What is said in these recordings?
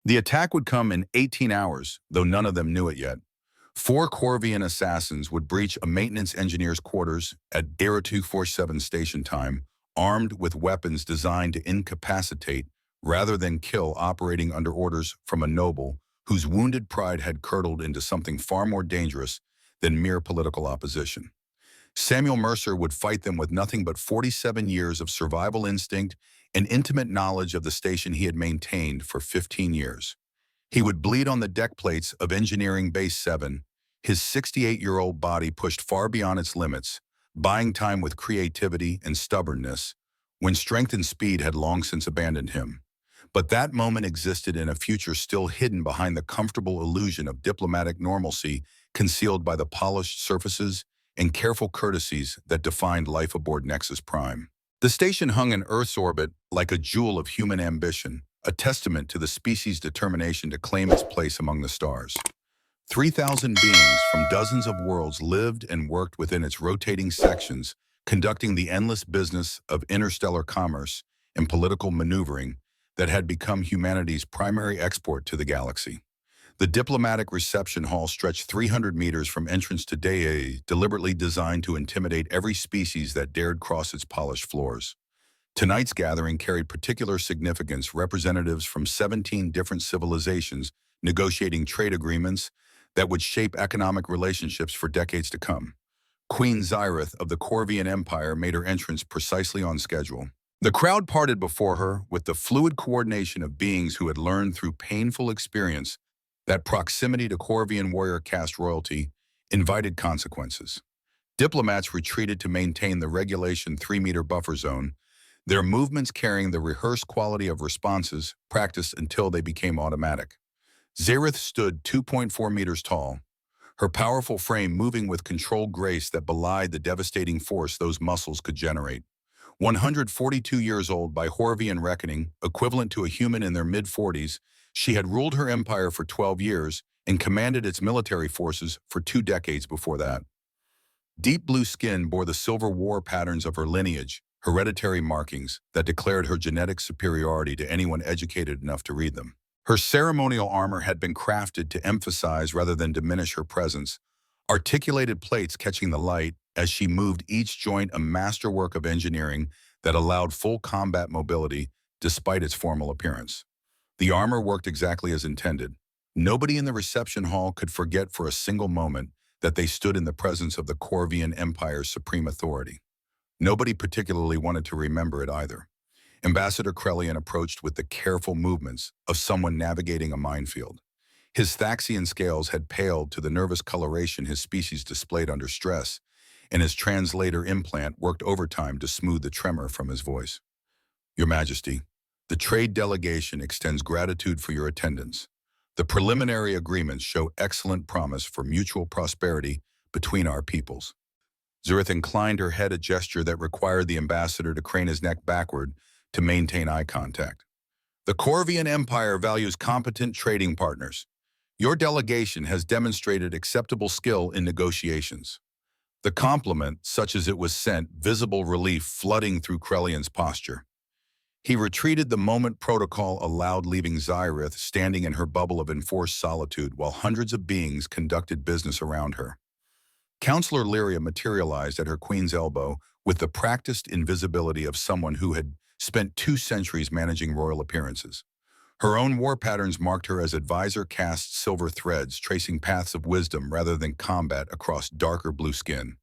The attack would come in 18 hours, though none of them knew it yet. Four Corvian assassins would breach a maintenance engineer's quarters at 0247 station time, armed with weapons designed to incapacitate rather than kill, operating under orders from a noble whose wounded pride had curdled into something far more dangerous than mere political opposition. Samuel Mercer would fight them with nothing but 47 years of survival instinct and intimate knowledge of the station he had maintained for 15 years. He would bleed on the deck plates of Engineering Base 7, his 68-year-old body pushed far beyond its limits, buying time with creativity and stubbornness, when strength and speed had long since abandoned him. But that moment existed in a future still hidden behind the comfortable illusion of diplomatic normalcy concealed by the polished surfaces and careful courtesies that defined life aboard Nexus Prime. The station hung in Earth's orbit like a jewel of human ambition, a testament to the species' determination to claim its place among the stars. 3,000 beings from dozens of worlds lived and worked within its rotating sections, conducting the endless business of interstellar commerce and political maneuvering that had become humanity's primary export to the galaxy. The diplomatic reception hall stretched 300 meters from entrance to Dea, deliberately designed to intimidate every species that dared cross its polished floors. Tonight's gathering carried particular significance, representatives from 17 different civilizations negotiating trade agreements that would shape economic relationships for decades to come. Queen Zyrith of the Corvian Empire made her entrance precisely on schedule. The crowd parted before her with the fluid coordination of beings who had learned through painful experience that proximity to Corvian warrior caste royalty invited consequences. Diplomats retreated to maintain the regulation 3-meter buffer zone, their movements carrying the rehearsed quality of responses practiced until they became automatic. Zyrith stood 2.4 meters tall, her powerful frame moving with controlled grace that belied the devastating force those muscles could generate. 142 years old by Horvian reckoning, equivalent to a human in their mid-40s, she had ruled her empire for 12 years and commanded its military forces for 2 decades before that. Deep blue skin bore the silver war patterns of her lineage, hereditary markings that declared her genetic superiority to anyone educated enough to read them. Her ceremonial armor had been crafted to emphasize rather than diminish her presence, articulated plates catching the light as she moved, each joint a masterwork of engineering that allowed full combat mobility despite its formal appearance. The armor worked exactly as intended. Nobody in the reception hall could forget for a single moment that they stood in the presence of the Corvian Empire's supreme authority. Nobody particularly wanted to remember it either. Ambassador Krellian approached with the careful movements of someone navigating a minefield. His Thaxian scales had paled to the nervous coloration his species displayed under stress, and his translator implant worked overtime to smooth the tremor from his voice. Your Majesty, the trade delegation extends gratitude for your attendance. The preliminary agreements show excellent promise for mutual prosperity between our peoples. Zyrith inclined her head, a gesture that required the ambassador to crane his neck backward to maintain eye contact. The Corvian Empire values competent trading partners. Your delegation has demonstrated acceptable skill in negotiations. The compliment, such as it was sent, visible relief flooding through Krellian's posture. He retreated the moment protocol allowed, leaving Zyrith standing in her bubble of enforced solitude while hundreds of beings conducted business around her. Counselor Lyria materialized at her queen's elbow with the practiced invisibility of someone who had spent 2 centuries managing royal appearances. Her own war patterns marked her as advisor, cast silver threads, tracing paths of wisdom rather than combat across darker blue skin.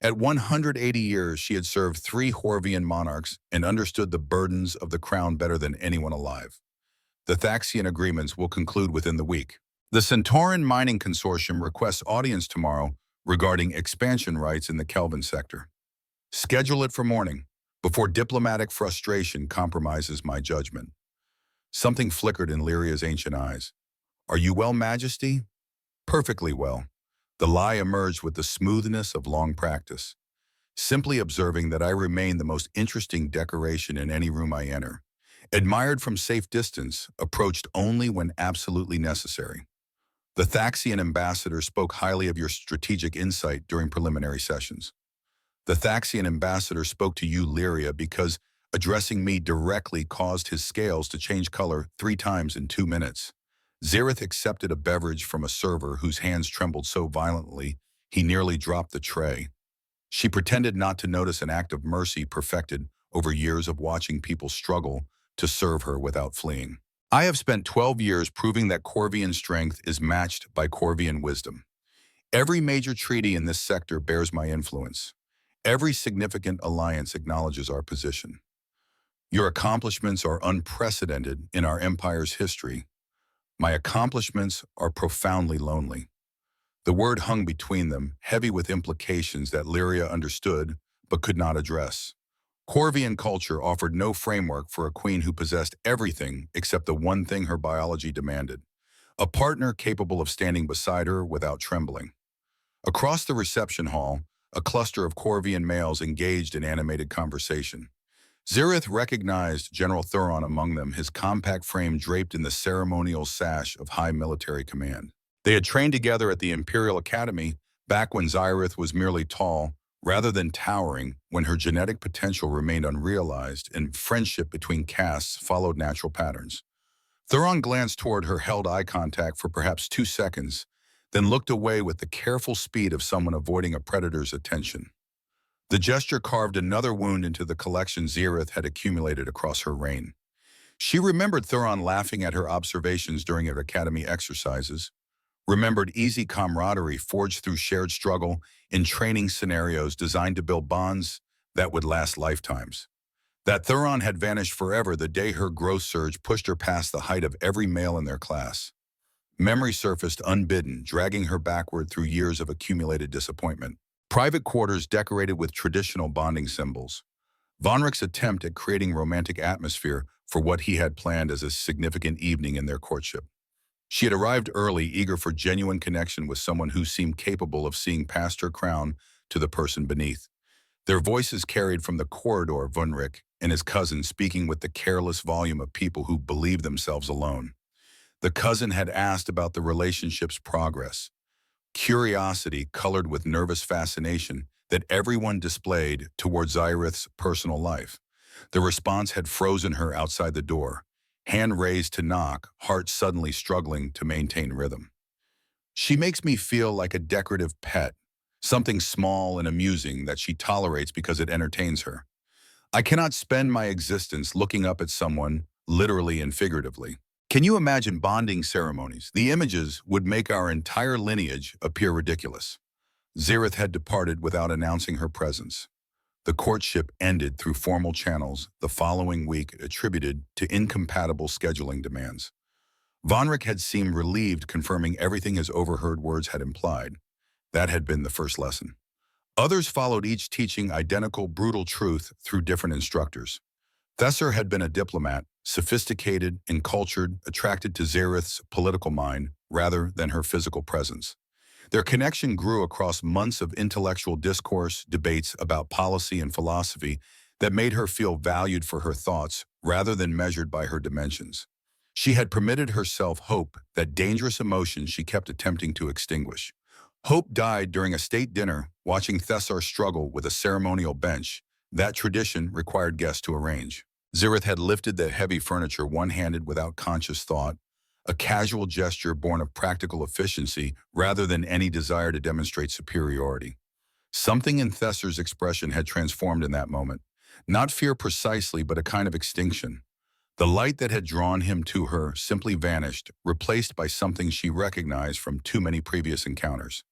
At 180 years, she had served 3 Horvian monarchs and understood the burdens of the crown better than anyone alive. The Thaxian agreements will conclude within the week. The Centauran Mining Consortium requests audience tomorrow regarding expansion rights in the Kelvin sector. Schedule it for morning, before diplomatic frustration compromises my judgment. Something flickered in Lyria's ancient eyes. Are you well, Majesty? Perfectly well. The lie emerged with the smoothness of long practice, simply observing that I remain the most interesting decoration in any room I enter, admired from safe distance, approached only when absolutely necessary. The Thaxian ambassador spoke highly of your strategic insight during preliminary sessions. The Thaxian ambassador spoke to you, Lyria, because Addressing me directly caused his scales to change color 3 times in 2 minutes. Zareth accepted a beverage from a server whose hands trembled so violently he nearly dropped the tray. She pretended not to notice an act of mercy perfected over years of watching people struggle to serve her without fleeing. I have spent 12 years proving that Corvian strength is matched by Corvian wisdom. Every major treaty in this sector bears my influence. Every significant alliance acknowledges our position. Your accomplishments are unprecedented in our empire's history. My accomplishments are profoundly lonely. The word hung between them, heavy with implications that Lyria understood but could not address. Corvian culture offered no framework for a queen who possessed everything except the one thing her biology demanded, a partner capable of standing beside her without trembling. Across the reception hall, a cluster of Corvian males engaged in animated conversation. Zareth recognized General Thuron among them, his compact frame draped in the ceremonial sash of high military command. They had trained together at the Imperial Academy back when Zareth was merely tall, rather than towering, when her genetic potential remained unrealized and friendship between castes followed natural patterns. Thuron glanced toward her, held eye contact for perhaps 2 seconds, then looked away with the careful speed of someone avoiding a predator's attention. The gesture carved another wound into the collection Zareth had accumulated across her reign. She remembered Thuron laughing at her observations during her academy exercises, remembered easy camaraderie forged through shared struggle in training scenarios designed to build bonds that would last lifetimes. That Thuron had vanished forever the day her growth surge pushed her past the height of every male in their class. Memory surfaced unbidden, dragging her backward through years of accumulated disappointment. Private quarters decorated with traditional bonding symbols. Vonrich's attempt at creating romantic atmosphere for what he had planned as a significant evening in their courtship. She had arrived early, eager for genuine connection with someone who seemed capable of seeing past her crown to the person beneath. Their voices carried from the corridor, Vonrich and his cousin speaking with the careless volume of people who believed themselves alone. The cousin had asked about the relationship's progress, curiosity colored with nervous fascination that everyone displayed toward Zareth's personal life. The response had frozen her outside the door, hand raised to knock, heart suddenly struggling to maintain rhythm. She makes me feel like a decorative pet, something small and amusing that she tolerates because it entertains her. I cannot spend my existence looking up at someone, literally and figuratively. Can you imagine bonding ceremonies? The images would make our entire lineage appear ridiculous. Zareth had departed without announcing her presence. The courtship ended through formal channels the following week, attributed to incompatible scheduling demands. Vonrich had seemed relieved, confirming everything his overheard words had implied. That had been the first lesson. Others followed, each teaching identical, brutal truth through different instructors. Thessar had been a diplomat, sophisticated and cultured, attracted to Zareth's political mind rather than her physical presence. Their connection grew across months of intellectual discourse, debates about policy and philosophy that made her feel valued for her thoughts rather than measured by her dimensions. She had permitted herself hope, that dangerous emotion she kept attempting to extinguish. Hope died during a state dinner, watching Thessar struggle with a ceremonial bench. That tradition required guests to arrange. Zareth had lifted the heavy furniture one-handed without conscious thought, a casual gesture born of practical efficiency rather than any desire to demonstrate superiority. Something in Thessar's expression had transformed in that moment. Not fear precisely, but a kind of extinction. The light that had drawn him to her simply vanished, replaced by something she recognized from too many previous encounters.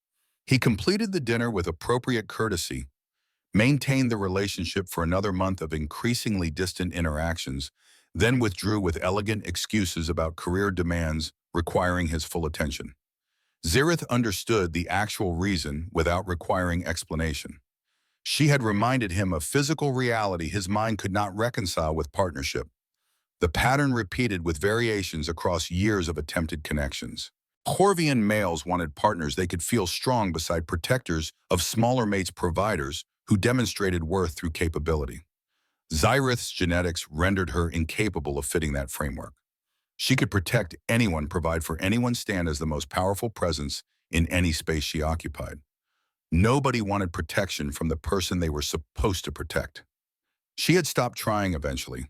He completed the dinner with appropriate courtesy, maintained the relationship for another month of increasingly distant interactions, then withdrew with elegant excuses about career demands requiring his full attention. Zareth understood the actual reason without requiring explanation. She had reminded him of physical reality his mind could not reconcile with partnership. The pattern repeated with variations across years of attempted connections. Corvian males wanted partners they could feel strong beside, protectors of smaller mates, providers who demonstrated worth through capability. Zareth's genetics rendered her incapable of fitting that framework. She could protect anyone, provide for anyone, stand as the most powerful presence in any space she occupied. Nobody wanted protection from the person they were supposed to protect. She had stopped trying eventually,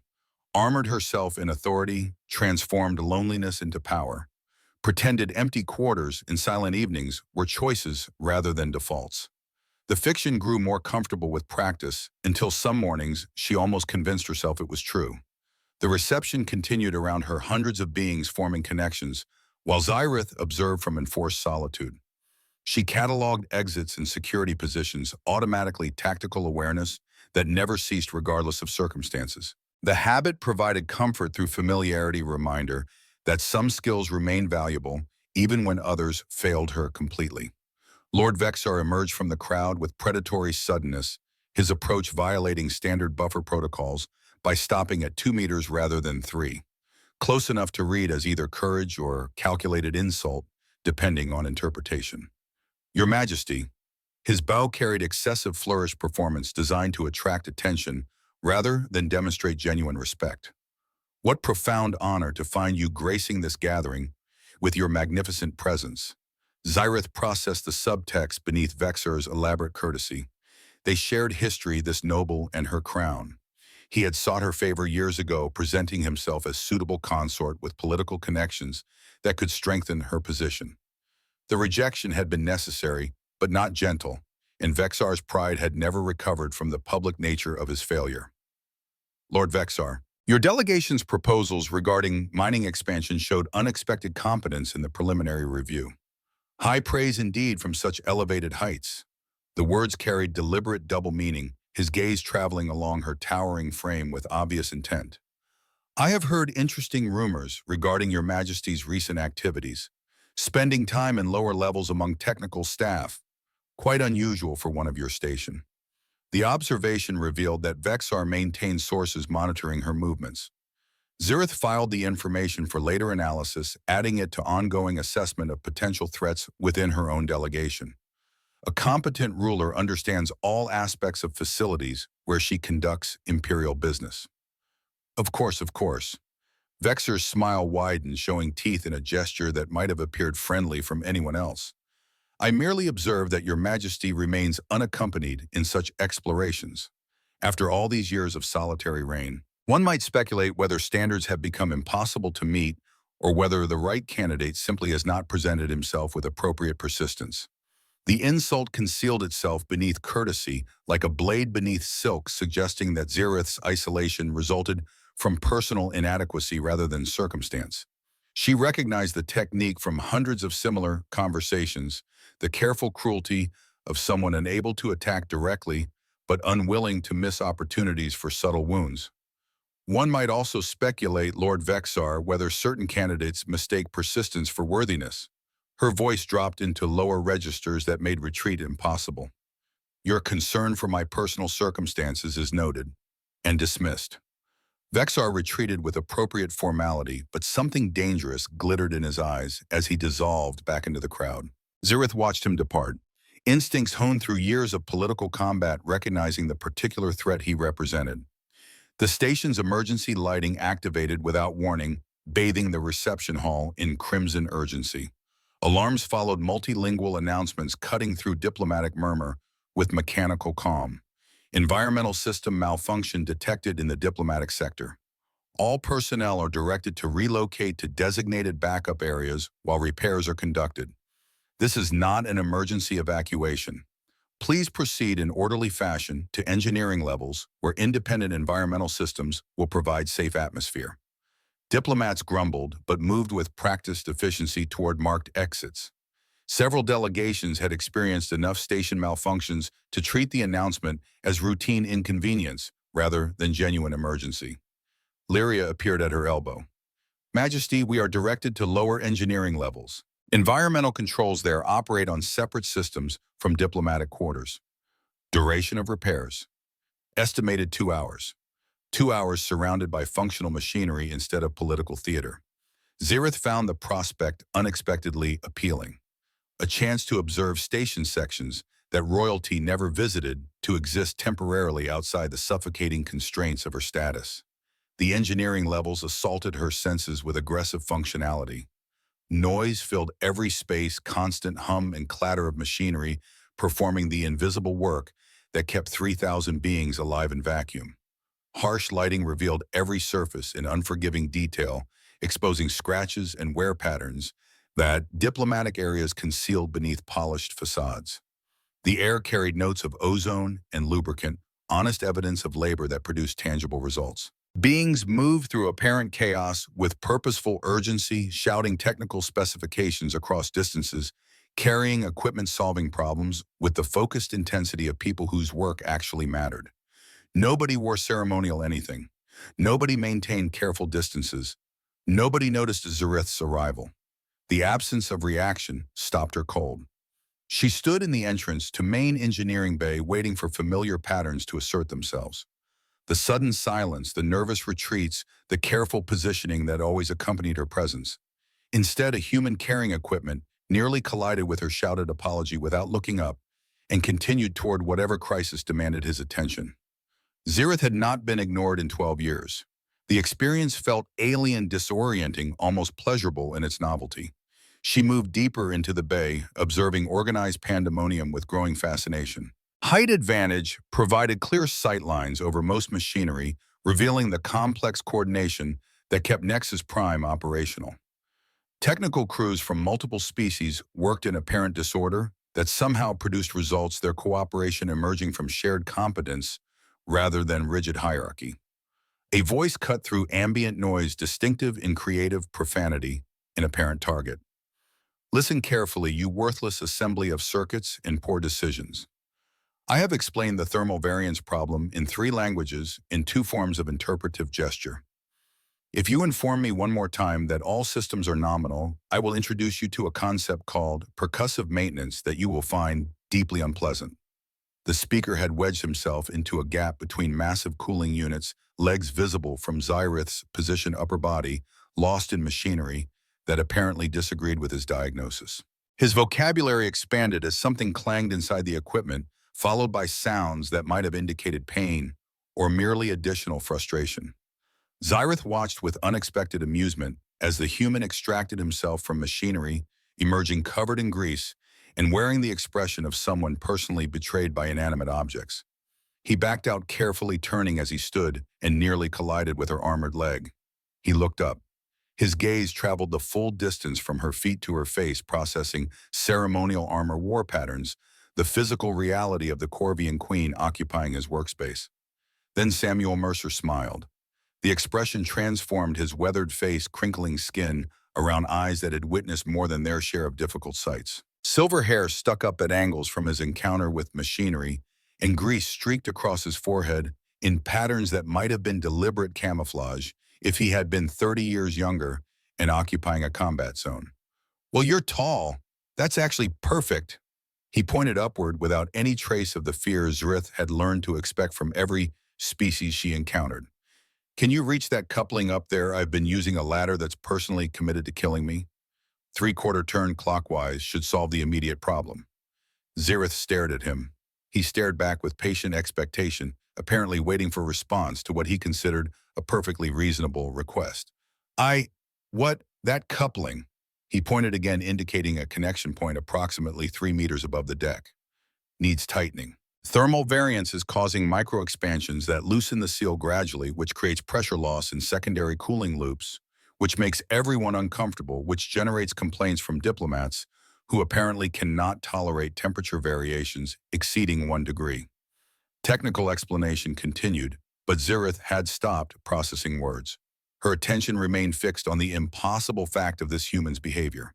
armored herself in authority, transformed loneliness into power, pretended empty quarters and silent evenings were choices rather than defaults. The fiction grew more comfortable with practice until some mornings she almost convinced herself it was true. The reception continued around her, hundreds of beings forming connections, while Zyrith observed from enforced solitude. She cataloged exits and security positions, automatically tactical awareness that never ceased regardless of circumstances. The habit provided comfort through familiarity, reminder that some skills remain valuable even when others failed her completely. Lord Vexar emerged from the crowd with predatory suddenness, his approach violating standard buffer protocols by stopping at 2 meters rather than 3, close enough to read as either courage or calculated insult, depending on interpretation. Your Majesty, his bow carried excessive flourish performance designed to attract attention rather than demonstrate genuine respect. What profound honor to find you gracing this gathering with your magnificent presence. Zyrith processed the subtext beneath Vexar's elaborate courtesy. They shared history, this noble and her crown. He had sought her favor years ago, presenting himself as suitable consort with political connections that could strengthen her position. The rejection had been necessary, but not gentle, and Vexar's pride had never recovered from the public nature of his failure. Lord Vexar, your delegation's proposals regarding mining expansion showed unexpected competence in the preliminary review. High praise indeed from such elevated heights. The words carried deliberate double meaning, his gaze traveling along her towering frame with obvious intent. I have heard interesting rumors regarding your Majesty's recent activities, spending time in lower levels among technical staff, quite unusual for one of your station. The observation revealed that Vexar maintained sources monitoring her movements. Zyrith filed the information for later analysis, adding it to ongoing assessment of potential threats within her own delegation. A competent ruler understands all aspects of facilities where she conducts imperial business. Of course, of course. Vexar's smile widened, showing teeth in a gesture that might have appeared friendly from anyone else. I merely observe that your Majesty remains unaccompanied in such explorations. After all these years of solitary reign, one might speculate whether standards have become impossible to meet or whether the right candidate simply has not presented himself with appropriate persistence. The insult concealed itself beneath courtesy like a blade beneath silk, suggesting that Zyrith's isolation resulted from personal inadequacy rather than circumstance. She recognized the technique from hundreds of similar conversations, the careful cruelty of someone unable to attack directly but unwilling to miss opportunities for subtle wounds. One might also speculate, Lord Vexar, whether certain candidates mistake persistence for worthiness. Her voice dropped into lower registers that made retreat impossible. Your concern for my personal circumstances is noted and dismissed. Vexar retreated with appropriate formality, but something dangerous glittered in his eyes as he dissolved back into the crowd. Zyrith watched him depart, instincts honed through years of political combat recognizing the particular threat he represented. The station's emergency lighting activated without warning, bathing the reception hall in crimson urgency. Alarms followed, multilingual announcements cutting through diplomatic murmur with mechanical calm. Environmental system malfunction detected in the diplomatic sector. All personnel are directed to relocate to designated backup areas while repairs are conducted. This is not an emergency evacuation. Please proceed in orderly fashion to engineering levels where independent environmental systems will provide safe atmosphere. Diplomats grumbled but moved with practiced efficiency toward marked exits. Several delegations had experienced enough station malfunctions to treat the announcement as routine inconvenience rather than genuine emergency. Lyria appeared at her elbow. Majesty, we are directed to lower engineering levels. Environmental controls there operate on separate systems from diplomatic quarters. Duration of repairs. Estimated 2 hours. 2 hours surrounded by functional machinery instead of political theater. Zyrith found the prospect unexpectedly appealing. A chance to observe station sections that royalty never visited, to exist temporarily outside the suffocating constraints of her status. The engineering levels assaulted her senses with aggressive functionality. Noise filled every space, constant hum and clatter of machinery performing the invisible work that kept 3,000 beings alive in vacuum. Harsh lighting revealed every surface in unforgiving detail, exposing scratches and wear patterns that diplomatic areas concealed beneath polished facades. The air carried notes of ozone and lubricant, honest evidence of labor that produced tangible results. Beings moved through apparent chaos with purposeful urgency, shouting technical specifications across distances, carrying equipment solving problems with the focused intensity of people whose work actually mattered. Nobody wore ceremonial anything. Nobody maintained careful distances. Nobody noticed Zareth's arrival. The absence of reaction stopped her cold. She stood in the entrance to main engineering bay waiting for familiar patterns to assert themselves. The sudden silence, the nervous retreats, the careful positioning that always accompanied her presence. Instead, a human carrying equipment nearly collided with her shouted apology without looking up and continued toward whatever crisis demanded his attention. Zareth had not been ignored in 12 years. The experience felt alien, disorienting, almost pleasurable in its novelty. She moved deeper into the bay, observing organized pandemonium with growing fascination. Height advantage provided clear sight lines over most machinery, revealing the complex coordination that kept Nexus Prime operational. Technical crews from multiple species worked in apparent disorder that somehow produced results, their cooperation emerging from shared competence rather than rigid hierarchy. A voice cut through ambient noise, distinctive in creative profanity, an apparent target. Listen carefully, you worthless assembly of circuits and poor decisions. I have explained the thermal variance problem in 3 languages in 2 forms of interpretive gesture. If you inform me one more time that all systems are nominal, I will introduce you to a concept called percussive maintenance that you will find deeply unpleasant. The speaker had wedged himself into a gap between massive cooling units, legs visible from Zareth's positioned upper body, lost in machinery that apparently disagreed with his diagnosis. His vocabulary expanded as something clanged inside the equipment, followed by sounds that might have indicated pain or merely additional frustration. Zareth watched with unexpected amusement as the human extracted himself from machinery, emerging covered in grease and wearing the expression of someone personally betrayed by inanimate objects. He backed out carefully, turning as he stood and nearly collided with her armored leg. He looked up. His gaze traveled the full distance from her feet to her face, processing ceremonial armor war patterns, the physical reality of the Corvian queen occupying his workspace. Then Samuel Mercer smiled. The expression transformed his weathered face, crinkling skin around eyes that had witnessed more than their share of difficult sights. Silver hair stuck up at angles from his encounter with machinery, and grease streaked across his forehead in patterns that might have been deliberate camouflage if he had been 30 years younger and occupying a combat zone. Well, you're tall. That's actually perfect. He pointed upward without any trace of the fear Zareth had learned to expect from every species she encountered. Can you reach that coupling up there? I've been using a ladder that's personally committed to killing me. 3/4 turn clockwise should solve the immediate problem. Zareth stared at him. He stared back with patient expectation, apparently waiting for response to what he considered a perfectly reasonable request. That coupling? He pointed again, indicating a connection point approximately 3 meters above the deck. Needs tightening. Thermal variance is causing micro-expansions that loosen the seal gradually, which creates pressure loss in secondary cooling loops, which makes everyone uncomfortable, which generates complaints from diplomats who apparently cannot tolerate temperature variations exceeding 1 degree. Technical explanation continued, but Zareth had stopped processing words. Her attention remained fixed on the impossible fact of this human's behavior.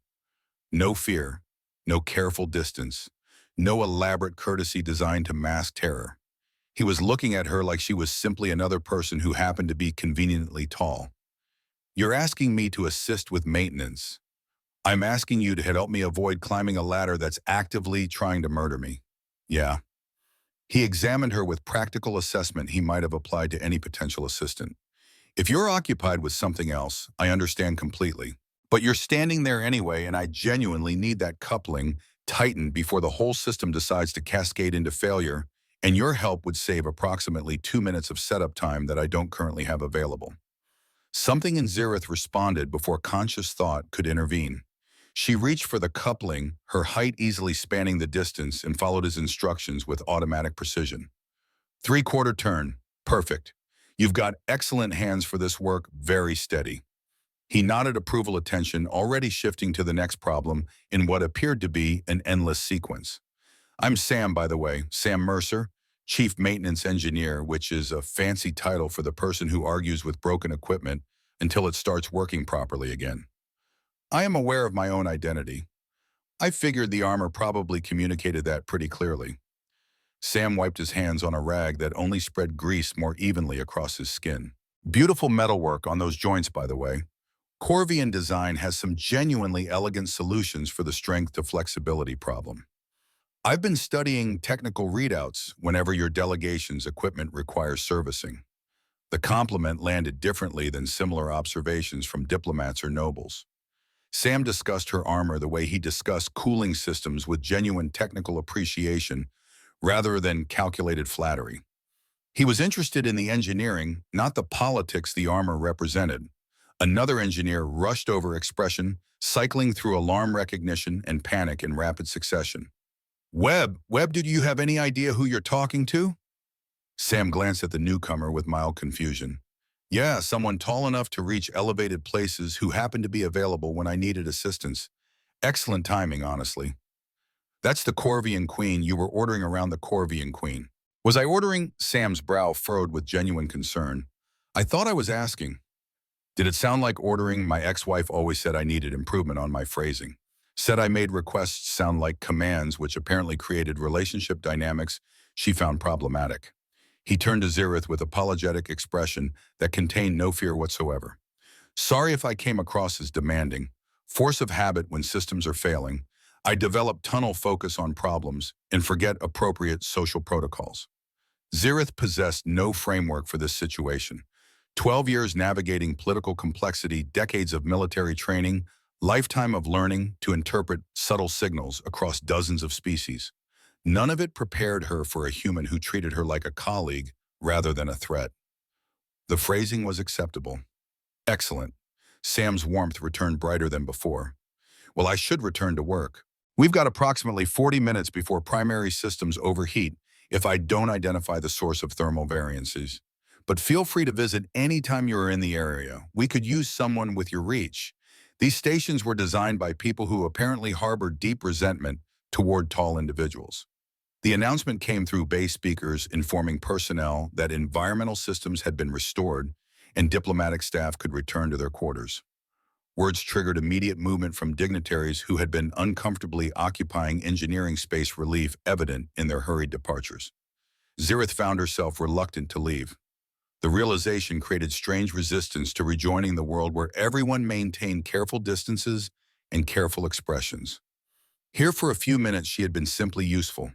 No fear, no careful distance, no elaborate courtesy designed to mask terror. He was looking at her like she was simply another person who happened to be conveniently tall. You're asking me to assist with maintenance. I'm asking you to help me avoid climbing a ladder that's actively trying to murder me. Yeah. He examined her with practical assessment he might have applied to any potential assistant. If you're occupied with something else, I understand completely. But you're standing there anyway, and I genuinely need that coupling tightened before the whole system decides to cascade into failure, and your help would save approximately 2 minutes of setup time that I don't currently have available. Something in Zareth responded before conscious thought could intervene. She reached for the coupling, her height easily spanning the distance, and followed his instructions with automatic precision. 3/4 turn. Perfect. You've got excellent hands for this work, very steady. He nodded approval, attention already shifting to the next problem in what appeared to be an endless sequence. I'm Sam, by the way, Sam Mercer, Chief Maintenance Engineer, which is a fancy title for the person who argues with broken equipment until it starts working properly again. I am aware of my own identity. I figured the armor probably communicated that pretty clearly. Sam wiped his hands on a rag that only spread grease more evenly across his skin. Beautiful metalwork on those joints, by the way. Corvian design has some genuinely elegant solutions for the strength to flexibility problem. I've been studying technical readouts whenever your delegation's equipment requires servicing. The compliment landed differently than similar observations from diplomats or nobles. Sam discussed her armor the way he discussed cooling systems, with genuine technical appreciation rather than calculated flattery. He was interested in the engineering, not the politics the armor represented. Another engineer rushed over expression, cycling through alarm recognition and panic in rapid succession. Webb, do you have any idea who you're talking to? Sam glanced at the newcomer with mild confusion. Yeah, someone tall enough to reach elevated places who happened to be available when I needed assistance. Excellent timing, honestly. That's the Corvian Queen. You were ordering around the Corvian Queen. Was I ordering? Sam's brow furrowed with genuine concern. I thought I was asking. Did it sound like ordering? My ex-wife always said I needed improvement on my phrasing. Said I made requests sound like commands, which apparently created relationship dynamics she found problematic. He turned to Zirith with apologetic expression that contained no fear whatsoever. Sorry if I came across as demanding. Force of habit when systems are failing. I develop tunnel focus on problems and forget appropriate social protocols. Zirith possessed no framework for this situation. 12 years navigating political complexity, decades of military training, lifetime of learning to interpret subtle signals across dozens of species. None of it prepared her for a human who treated her like a colleague rather than a threat. The phrasing was acceptable. Excellent. Sam's warmth returned brighter than before. Well, I should return to work. We've got approximately 40 minutes before primary systems overheat if I don't identify the source of thermal variances. But feel free to visit anytime you are in the area. We could use someone with your reach. These stations were designed by people who apparently harbor deep resentment toward tall individuals. The announcement came through base speakers informing personnel that environmental systems had been restored and diplomatic staff could return to their quarters. Words triggered immediate movement from dignitaries who had been uncomfortably occupying engineering space, relief evident in their hurried departures. Zirith found herself reluctant to leave. The realization created strange resistance to rejoining the world where everyone maintained careful distances and careful expressions. Here for a few minutes she had been simply useful.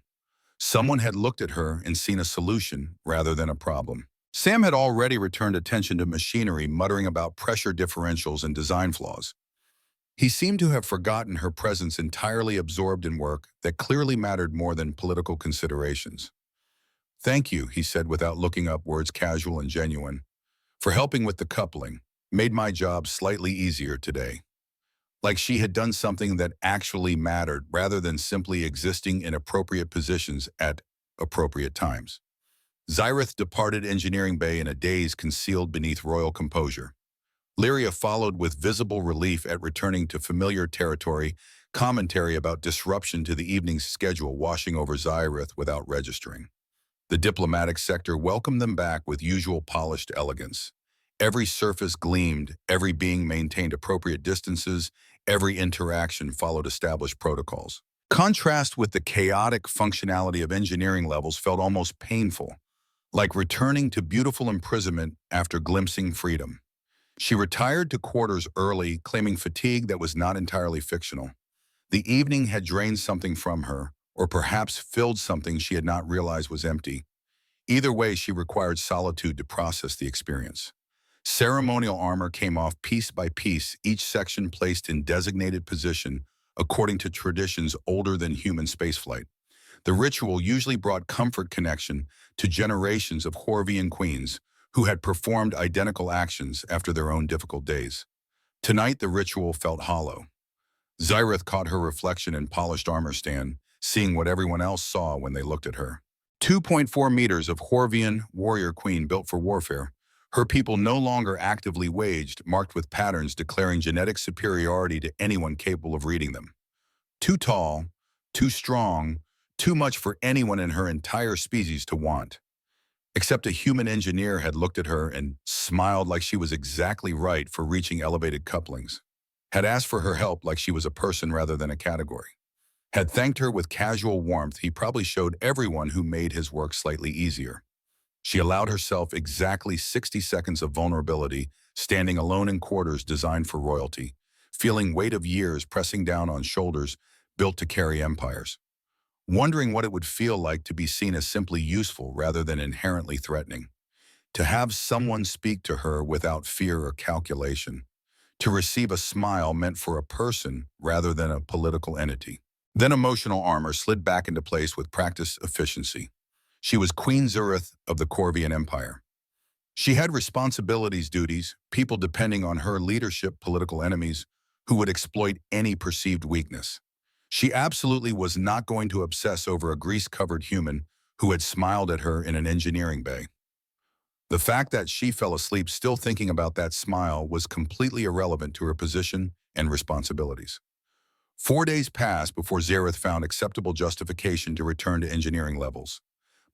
Someone had looked at her and seen a solution rather than a problem. Sam had already returned attention to machinery, muttering about pressure differentials and design flaws. He seemed to have forgotten her presence, entirely absorbed in work that clearly mattered more than political considerations. Thank you, he said without looking up, words casual and genuine, for helping with the coupling. Made my job slightly easier today. Like she had done something that actually mattered rather than simply existing in appropriate positions at appropriate times. Zirith departed engineering bay in a daze concealed beneath royal composure. Lyria followed with visible relief at returning to familiar territory, commentary about disruption to the evening's schedule washing over Zirith without registering. The diplomatic sector welcomed them back with usual polished elegance. Every surface gleamed, every being maintained appropriate distances, every interaction followed established protocols. Contrast with the chaotic functionality of engineering levels felt almost painful, like returning to beautiful imprisonment after glimpsing freedom. She retired to quarters early, claiming fatigue that was not entirely fictional. The evening had drained something from her, or perhaps filled something she had not realized was empty. Either way, she required solitude to process the experience. Ceremonial armor came off piece by piece, each section placed in designated position according to traditions older than human spaceflight. The ritual usually brought comfort connection to generations of Corvian queens who had performed identical actions after their own difficult days. Tonight, the ritual felt hollow. Zirith caught her reflection in polished armor stand, seeing what everyone else saw when they looked at her. 2.4 meters of Corvian warrior queen built for warfare, Her people no longer actively waged, marked with patterns declaring genetic superiority to anyone capable of reading them. Too tall, too strong, too much for anyone in her entire species to want. Except a human engineer had looked at her and smiled like she was exactly right for reaching elevated couplings, had asked for her help like she was a person rather than a category, had thanked her with casual warmth he probably showed everyone who made his work slightly easier. She allowed herself exactly 60 seconds of vulnerability, standing alone in quarters designed for royalty, feeling weight of years pressing down on shoulders built to carry empires, wondering what it would feel like to be seen as simply useful rather than inherently threatening, to have someone speak to her without fear or calculation, to receive a smile meant for a person rather than a political entity. Then emotional armor slid back into place with practiced efficiency. She was Queen Zurith of the Corvian Empire. She had responsibilities, duties, people depending on her leadership, political enemies who would exploit any perceived weakness. She absolutely was not going to obsess over a grease-covered human who had smiled at her in an engineering bay. The fact that she fell asleep still thinking about that smile was completely irrelevant to her position and responsibilities. 4 days passed before Zareth found acceptable justification to return to engineering levels.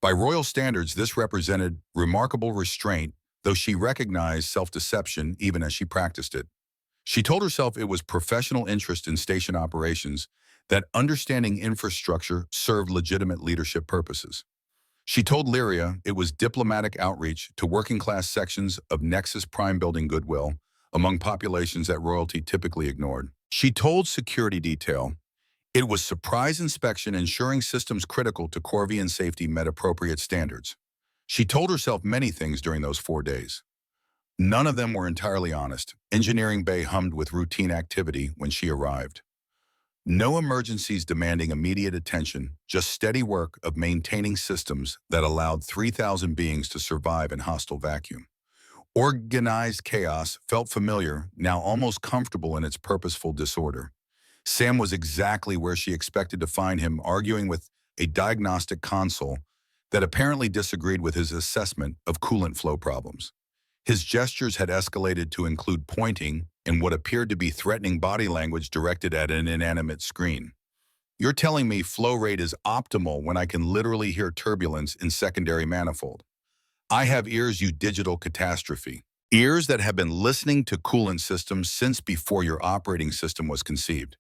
By royal standards, this represented remarkable restraint, though she recognized self-deception even as she practiced it. She told herself it was professional interest in station operations, that understanding infrastructure served legitimate leadership purposes. She told Lyria it was diplomatic outreach to working-class sections of Nexus Prime building goodwill among populations that royalty typically ignored. She told security detail it was surprise inspection ensuring systems critical to Corvian safety met appropriate standards. She told herself many things during those 4 days. None of them were entirely honest. Engineering Bay hummed with routine activity when she arrived. No emergencies demanding immediate attention, just steady work of maintaining systems that allowed 3,000 beings to survive in hostile vacuum. Organized chaos felt familiar, now almost comfortable in its purposeful disorder. Sam was exactly where she expected to find him, arguing with a diagnostic console that apparently disagreed with his assessment of coolant flow problems. His gestures had escalated to include pointing and what appeared to be threatening body language directed at an inanimate screen. You're telling me flow rate is optimal when I can literally hear turbulence in secondary manifold. I have ears, you digital catastrophe. Ears that have been listening to coolant systems since before your operating system was conceived.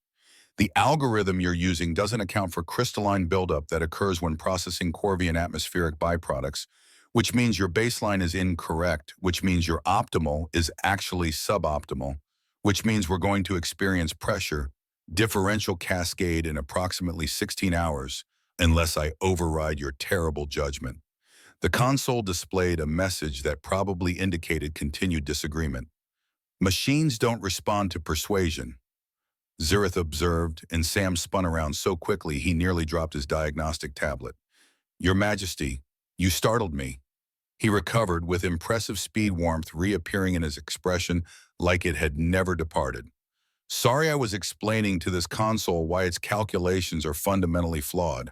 The algorithm you're using doesn't account for crystalline buildup that occurs when processing Corvian atmospheric byproducts, which means your baseline is incorrect, which means your optimal is actually suboptimal, which means we're going to experience pressure, differential cascade in approximately 16 hours, unless I override your terrible judgment. The console displayed a message that probably indicated continued disagreement. Machines don't respond to persuasion, Zurith observed, and Sam spun around so quickly he nearly dropped his diagnostic tablet. Your Majesty, you startled me. He recovered with impressive speed, warmth reappearing in his expression like it had never departed. Sorry I was explaining to this console why its calculations are fundamentally flawed.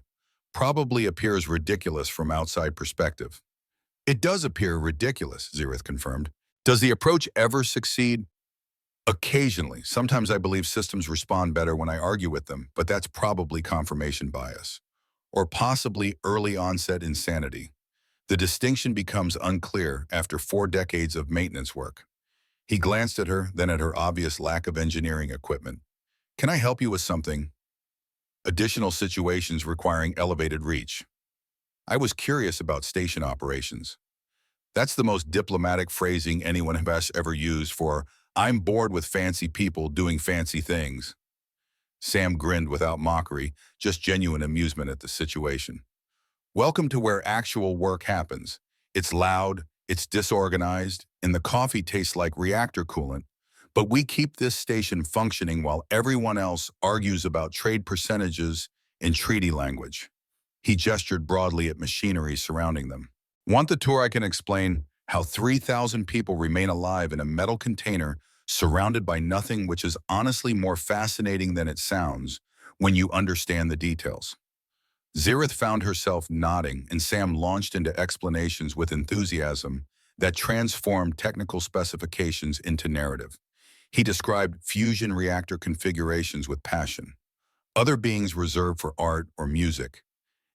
Probably appears ridiculous from outside perspective. It does appear ridiculous, Zurith confirmed. Does the approach ever succeed? Occasionally. Sometimes I believe systems respond better when I argue with them, but that's probably confirmation bias. Or possibly early onset insanity. The distinction becomes unclear after 4 decades of maintenance work. He glanced at her, then at her obvious lack of engineering equipment. Can I help you with something? Additional situations requiring elevated reach. I was curious about station operations. That's the most diplomatic phrasing anyone has ever used for, I'm bored with fancy people doing fancy things. Sam grinned without mockery, just genuine amusement at the situation. Welcome to where actual work happens. It's loud, it's disorganized, and the coffee tastes like reactor coolant. But we keep this station functioning while everyone else argues about trade percentages and treaty language. He gestured broadly at machinery surrounding them. Want the tour? I can explain how 3,000 people remain alive in a metal container surrounded by nothing, which is honestly more fascinating than it sounds when you understand the details. Zurith found herself nodding, and Sam launched into explanations with enthusiasm that transformed technical specifications into narrative. He described fusion reactor configurations with passion. Other beings reserved for art or music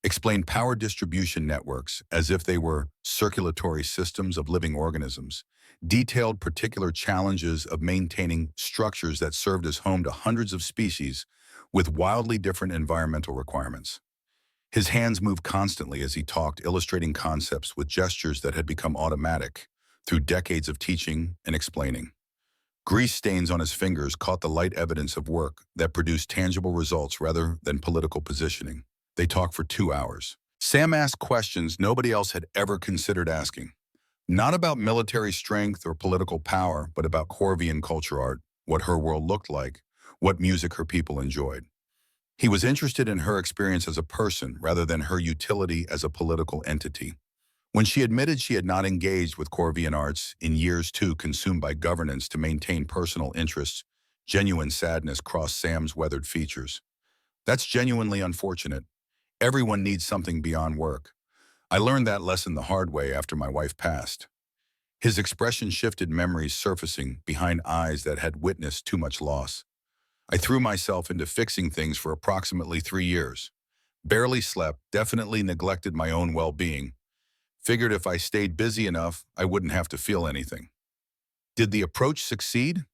explained power distribution networks as if they were circulatory systems of living organisms, detailed particular challenges of maintaining structures that served as home to hundreds of species with wildly different environmental requirements. His hands moved constantly as he talked, illustrating concepts with gestures that had become automatic through decades of teaching and explaining. Grease stains on his fingers caught the light evidence of work that produced tangible results rather than political positioning. They talked for 2 hours. Sam asked questions nobody else had ever considered asking. Not about military strength or political power, but about Corvian culture art, what her world looked like, what music her people enjoyed. He was interested in her experience as a person rather than her utility as a political entity. When she admitted she had not engaged with Corvian arts in years too consumed by governance to maintain personal interests, genuine sadness crossed Sam's weathered features. That's genuinely unfortunate. Everyone needs something beyond work. I learned that lesson the hard way after my wife passed. His expression shifted, memories surfacing behind eyes that had witnessed too much loss. I threw myself into fixing things for approximately 3 years. Barely slept, definitely neglected my own well-being. Figured if I stayed busy enough, I wouldn't have to feel anything. Did the approach succeed?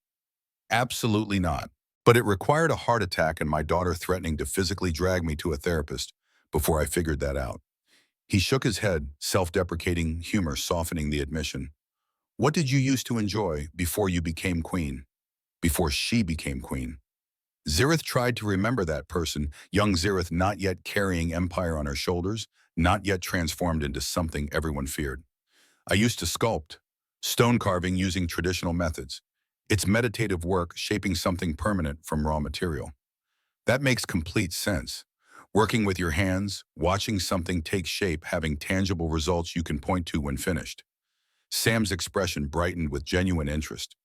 Absolutely not. But it required a heart attack and my daughter threatening to physically drag me to a therapist before I figured that out. He shook his head, self-deprecating humor softening the admission. What did you used to enjoy before you became queen? Before she became queen? Zirith tried to remember that person, young Zirith not yet carrying empire on her shoulders, not yet transformed into something everyone feared. I used to sculpt, stone carving using traditional methods. It's meditative work shaping something permanent from raw material. That makes complete sense. Working with your hands, watching something take shape, having tangible results you can point to when finished. Sam's expression brightened with genuine interest.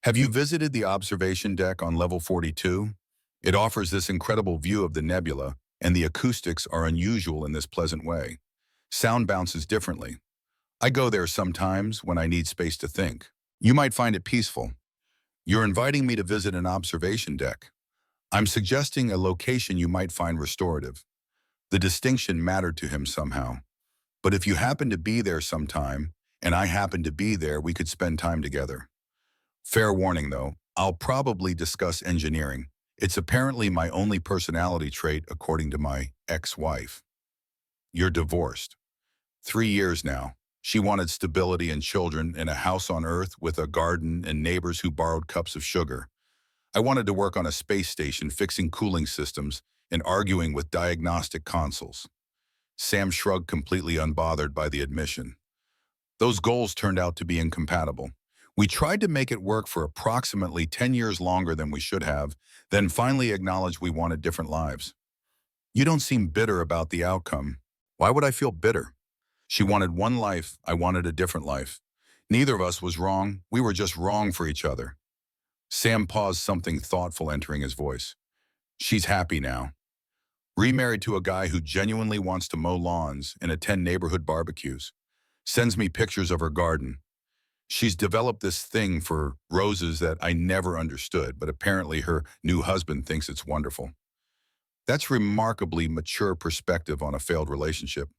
Have you visited the observation deck on level 42? It offers this incredible view of the nebula, and the acoustics are unusual in this pleasant way. Sound bounces differently. I go there sometimes when I need space to think. You might find it peaceful. You're inviting me to visit an observation deck. I'm suggesting a location you might find restorative. The distinction mattered to him somehow. But if you happen to be there sometime, and I happen to be there, we could spend time together. Fair warning though, I'll probably discuss engineering. It's apparently my only personality trait according to my ex-wife. You're divorced. 3 years now. She wanted stability and children and a house on Earth with a garden and neighbors who borrowed cups of sugar. I wanted to work on a space station fixing cooling systems and arguing with diagnostic consoles. Sam shrugged, completely unbothered by the admission. Those goals turned out to be incompatible. We tried to make it work for approximately 10 years longer than we should have, then finally acknowledged we wanted different lives. You don't seem bitter about the outcome. Why would I feel bitter? She wanted one life, I wanted a different life. Neither of us was wrong, we were just wrong for each other. Sam paused, something thoughtful entering his voice. She's happy now. Remarried to a guy who genuinely wants to mow lawns and attend neighborhood barbecues. Sends me pictures of her garden. She's developed this thing for roses that I never understood, but apparently her new husband thinks it's wonderful. That's remarkably mature perspective on a failed relationship.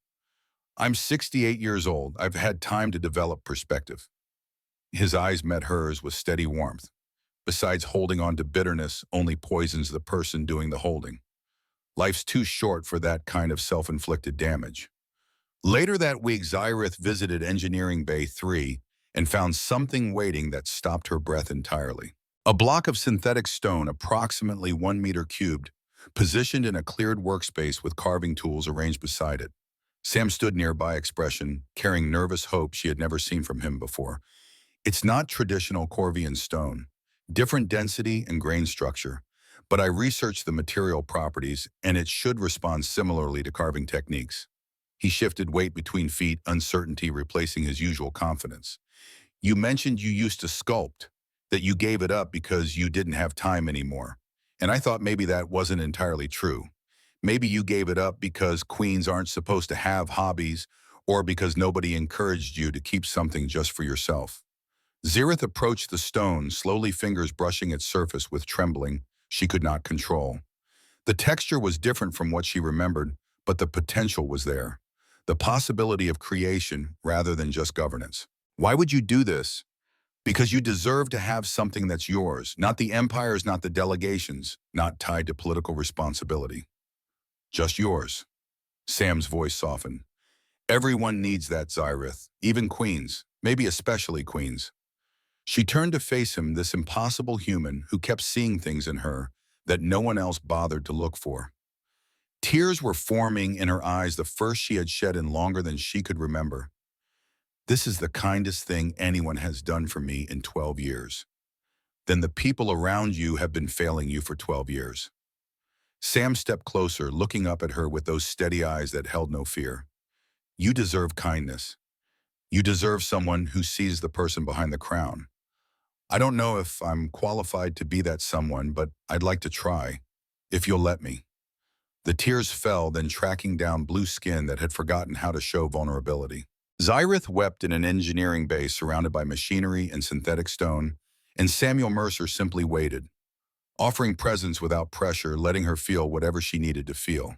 I'm 68 years old. I've had time to develop perspective. His eyes met hers with steady warmth. Besides, holding on to bitterness only poisons the person doing the holding. Life's too short for that kind of self-inflicted damage. Later that week, Zyrith visited Engineering Bay 3 and found something waiting that stopped her breath entirely. A block of synthetic stone, approximately 1 meter cubed, positioned in a cleared workspace with carving tools arranged beside it. Sam stood nearby, expression carrying nervous hope she had never seen from him before. It's not traditional Corvian stone, different density and grain structure, but I researched the material properties and it should respond similarly to carving techniques. He shifted weight between feet, uncertainty replacing his usual confidence. You mentioned you used to sculpt, that you gave it up because you didn't have time anymore. And I thought maybe that wasn't entirely true. Maybe you gave it up because queens aren't supposed to have hobbies, or because nobody encouraged you to keep something just for yourself. Zirith approached the stone, slowly fingers brushing its surface with trembling she could not control. The texture was different from what she remembered, but the potential was there. The possibility of creation rather than just governance. Why would you do this? Because you deserve to have something that's yours, not the empire's, not the delegations, not tied to political responsibility. Just yours. Sam's voice softened. Everyone needs that, Zyrith, even queens, maybe especially queens. She turned to face him, this impossible human who kept seeing things in her that no one else bothered to look for. Tears were forming in her eyes, the first she had shed in longer than she could remember. This is the kindest thing anyone has done for me in 12 years. Then the people around you have been failing you for 12 years. Sam stepped closer, looking up at her with those steady eyes that held no fear. You deserve kindness. You deserve someone who sees the person behind the crown. I don't know if I'm qualified to be that someone, but I'd like to try, if you'll let me. The tears fell, then tracking down blue skin that had forgotten how to show vulnerability. Zyrith wept in an engineering base surrounded by machinery and synthetic stone, and Samuel Mercer simply waited, offering presence without pressure, letting her feel whatever she needed to feel.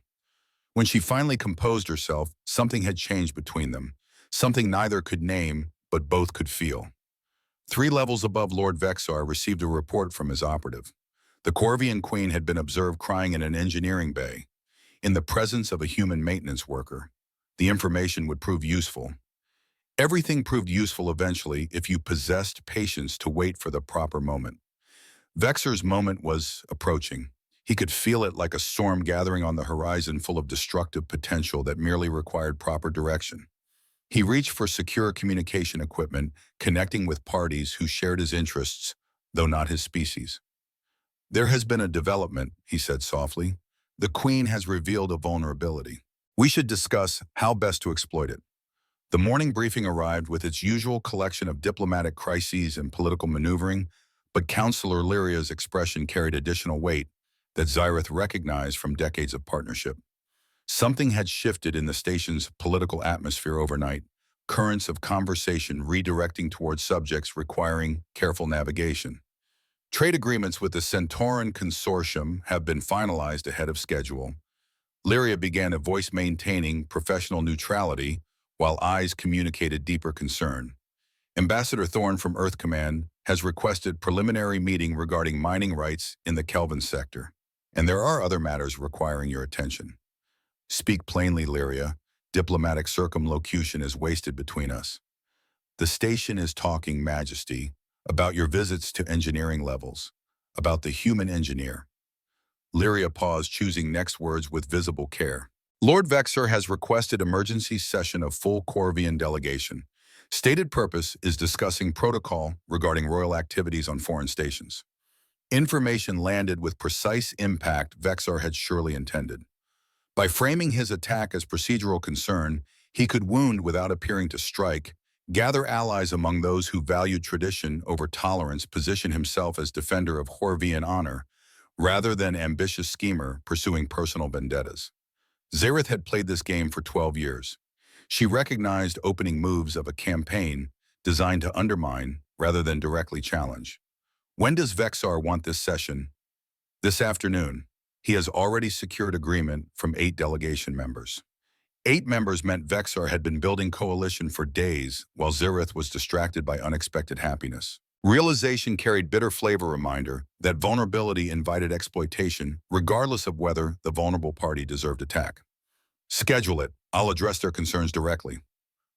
When she finally composed herself, something had changed between them, something neither could name, but both could feel. 3 levels above Lord Vexar received a report from his operative. The Corvian Queen had been observed crying in an engineering bay, in the presence of a human maintenance worker. The information would prove useful. Everything proved useful eventually if you possessed patience to wait for the proper moment. Vexar's moment was approaching. He could feel it like a storm gathering on the horizon, full of destructive potential that merely required proper direction. He reached for secure communication equipment, connecting with parties who shared his interests, though not his species. There has been a development, he said softly. The Queen has revealed a vulnerability. We should discuss how best to exploit it. The morning briefing arrived with its usual collection of diplomatic crises and political maneuvering, but Councillor Lyria's expression carried additional weight that Zyrith recognized from decades of partnership. Something had shifted in the station's political atmosphere overnight, currents of conversation redirecting towards subjects requiring careful navigation. Trade agreements with the Centauran Consortium have been finalized ahead of schedule. Lyria began a voice maintaining professional neutrality, while eyes communicated deeper concern. Ambassador Thorne from Earth Command has requested preliminary meeting regarding mining rights in the Kelvin sector. And there are other matters requiring your attention. Speak plainly, Lyria. Diplomatic circumlocution is wasted between us. The station is talking, Majesty, about your visits to engineering levels, about the human engineer. Lyria paused, choosing next words with visible care. Lord Vexar has requested emergency session of full Corvian delegation. Stated purpose is discussing protocol regarding royal activities on foreign stations. Information landed with precise impact Vexar had surely intended. By framing his attack as procedural concern, he could wound without appearing to strike, gather allies among those who valued tradition over tolerance, position himself as defender of Horvian honor, rather than ambitious schemer pursuing personal vendettas. Zyrith had played this game for 12 years. She recognized opening moves of a campaign designed to undermine rather than directly challenge. When does Vexar want this session? This afternoon. He has already secured agreement from 8 delegation members. 8 members meant Vexar had been building coalition for days while Zyrith was distracted by unexpected happiness. Realization carried bitter flavor, reminder that vulnerability invited exploitation regardless of whether the vulnerable party deserved attack. Schedule it. I'll address their concerns directly.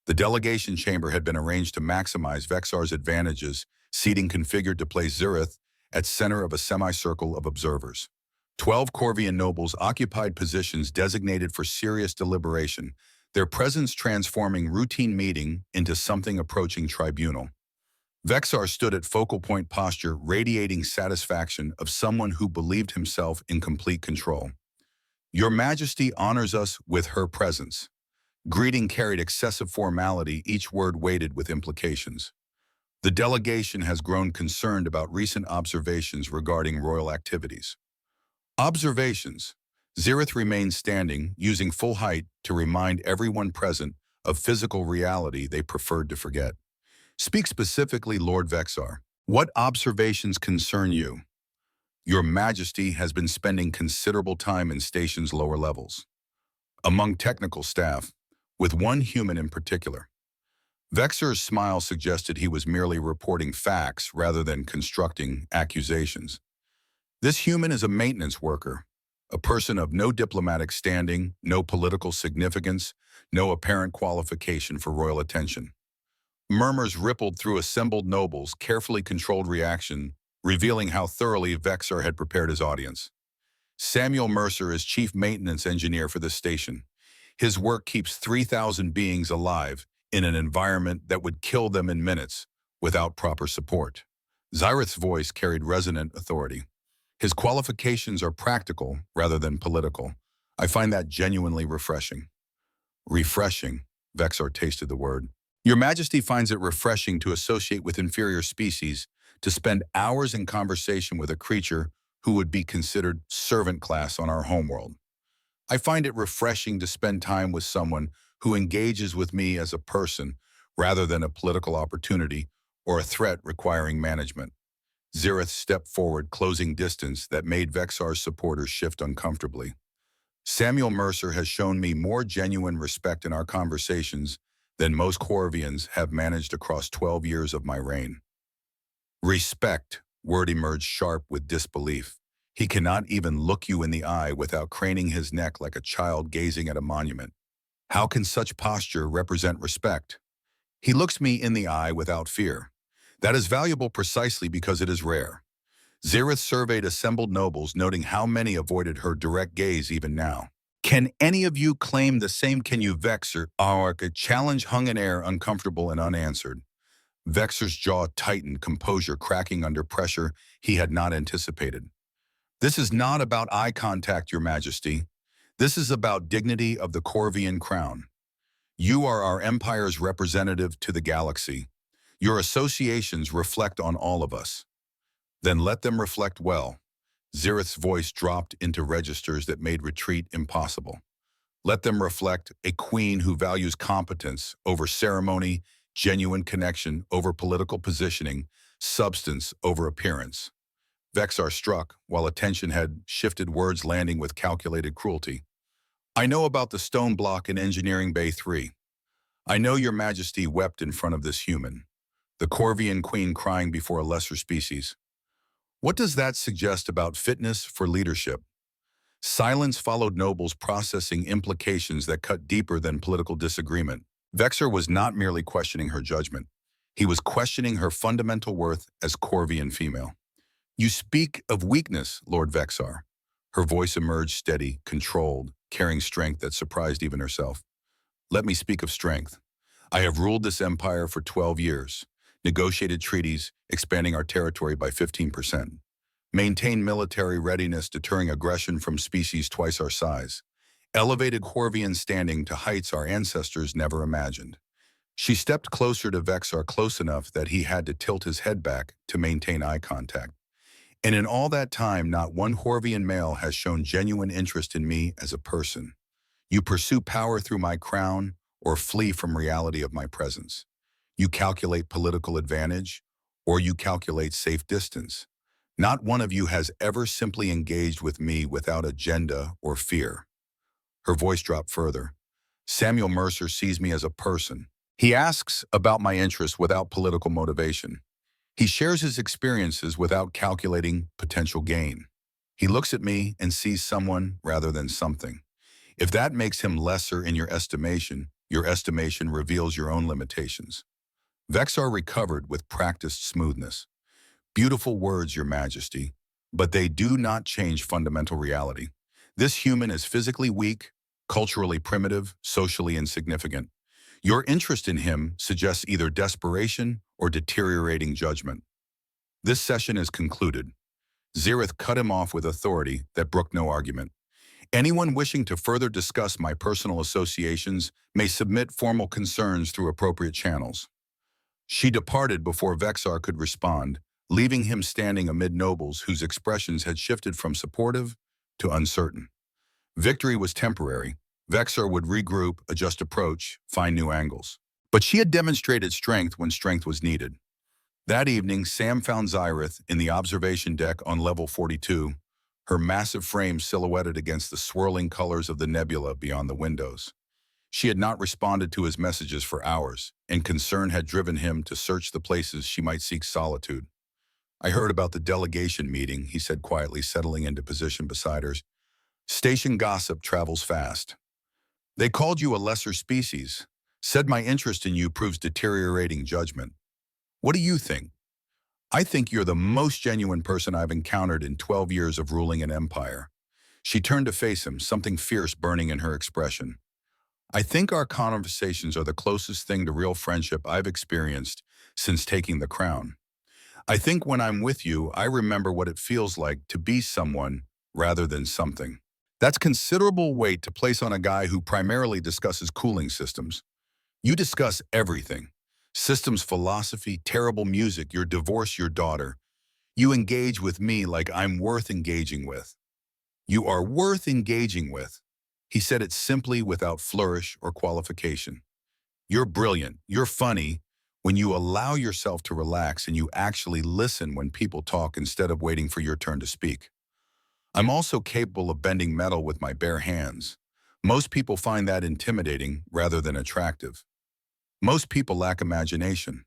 The delegation chamber had been arranged to maximize Vexar's advantages, seating configured to place Zyrith at center of a semicircle of observers. 12 Corvian nobles occupied positions designated for serious deliberation, their presence transforming routine meeting into something approaching tribunal. Vexar stood at focal point posture, radiating satisfaction of someone who believed himself in complete control. Your Majesty honors us with her presence. Greeting carried excessive formality, each word weighted with implications. The delegation has grown concerned about recent observations regarding royal activities. Observations. Zyrith remained standing, using full height to remind everyone present of physical reality they preferred to forget. Speak specifically, Lord Vexar. What observations concern you? Your Majesty has been spending considerable time in station's lower levels, among technical staff, with one human in particular. Vexar's smile suggested he was merely reporting facts rather than constructing accusations. This human is a maintenance worker, a person of no diplomatic standing, no political significance, no apparent qualification for royal attention. Murmurs rippled through assembled nobles' carefully controlled reaction, revealing how thoroughly Vexar had prepared his audience. Samuel Mercer is chief maintenance engineer for this station. His work keeps 3,000 beings alive in an environment that would kill them in minutes without proper support. Xyrith's voice carried resonant authority. His qualifications are practical rather than political. I find that genuinely refreshing. Refreshing, Vexar tasted the word. Your Majesty finds it refreshing to associate with inferior species, to spend hours in conversation with a creature who would be considered servant class on our homeworld. I find it refreshing to spend time with someone who engages with me as a person rather than a political opportunity or a threat requiring management. Xyrith stepped forward, closing distance that made Vexar's supporters shift uncomfortably. Samuel Mercer has shown me more genuine respect in our conversations than most Corvians have managed across 12 years of my reign. Respect, word emerged sharp with disbelief. He cannot even look you in the eye without craning his neck like a child gazing at a monument. How can such posture represent respect? He looks me in the eye without fear. That is valuable precisely because it is rare. Xyrith surveyed assembled nobles, noting how many avoided her direct gaze even now. Can any of you claim the same? Can you, Vexar? Our challenge hung in air, uncomfortable and unanswered. Vexar's jaw tightened, composure cracking under pressure he had not anticipated. This is not about eye contact, Your Majesty. This is about dignity of the Corvian crown. You are our empire's representative to the galaxy. Your associations reflect on all of us. Then let them reflect well. Xyrith's voice dropped into registers that made retreat impossible. Let them reflect a queen who values competence over ceremony, genuine connection over political positioning, substance over appearance. Vexar struck, while attention had shifted, words landing with calculated cruelty. I know about the stone block in Engineering Bay 3. I know Your Majesty wept in front of this human, the Corvian queen crying before a lesser species. What does that suggest about fitness for leadership? Silence followed nobles, processing implications that cut deeper than political disagreement. Vexar was not merely questioning her judgment. He was questioning her fundamental worth as Corvian female. You speak of weakness, Lord Vexar. Her voice emerged steady, controlled, carrying strength that surprised even herself. Let me speak of strength. I have ruled this empire for 12 years, negotiated treaties, expanding our territory by 15%, maintained military readiness, deterring aggression from species twice our size, elevated Corvian standing to heights our ancestors never imagined. She stepped closer to Vexar, close enough that he had to tilt his head back to maintain eye contact. And in all that time, not one Corvian male has shown genuine interest in me as a person. You pursue power through my crown or flee from reality of my presence. You calculate political advantage or you calculate safe distance. Not one of you has ever simply engaged with me without agenda or fear. Her voice dropped further. Samuel Mercer sees me as a person. He asks about my interests without political motivation. He shares his experiences without calculating potential gain. He looks at me and sees someone rather than something. If that makes him lesser in your estimation reveals your own limitations. Vexar recovered with practiced smoothness. Beautiful words, Your Majesty, but they do not change fundamental reality. This human is physically weak, culturally primitive, socially insignificant. Your interest in him suggests either desperation or deteriorating judgment. This session is concluded. Xyrith cut him off with authority that brooked no argument. Anyone wishing to further discuss my personal associations may submit formal concerns through appropriate channels. She departed before Vexar could respond, leaving him standing amid nobles whose expressions had shifted from supportive to uncertain. Victory was temporary, Vexor would regroup, adjust approach, find new angles. But she had demonstrated strength when strength was needed. That evening, Sam found Xyrith in the observation deck on level 42, her massive frame silhouetted against the swirling colors of the nebula beyond the windows. She had not responded to his messages for hours, and concern had driven him to search the places she might seek solitude. "I heard about the delegation meeting," he said quietly, settling into position beside her. "Station gossip travels fast. They called you a lesser species, said my interest in you proves deteriorating judgment. What do you think?" "I think you're the most genuine person I've encountered in 12 years of ruling an empire." She turned to face him, something fierce burning in her expression. "I think our conversations are the closest thing to real friendship I've experienced since taking the crown. I think when I'm with you, I remember what it feels like to be someone rather than something." That's considerable weight to place on a guy who primarily discusses cooling systems. You discuss everything. Systems philosophy, terrible music, your divorce, your daughter. You engage with me like I'm worth engaging with. You are worth engaging with. He said it simply without flourish or qualification. You're brilliant. You're funny when you allow yourself to relax and you actually listen when people talk instead of waiting for your turn to speak. I'm also capable of bending metal with my bare hands. Most people find that intimidating rather than attractive. Most people lack imagination.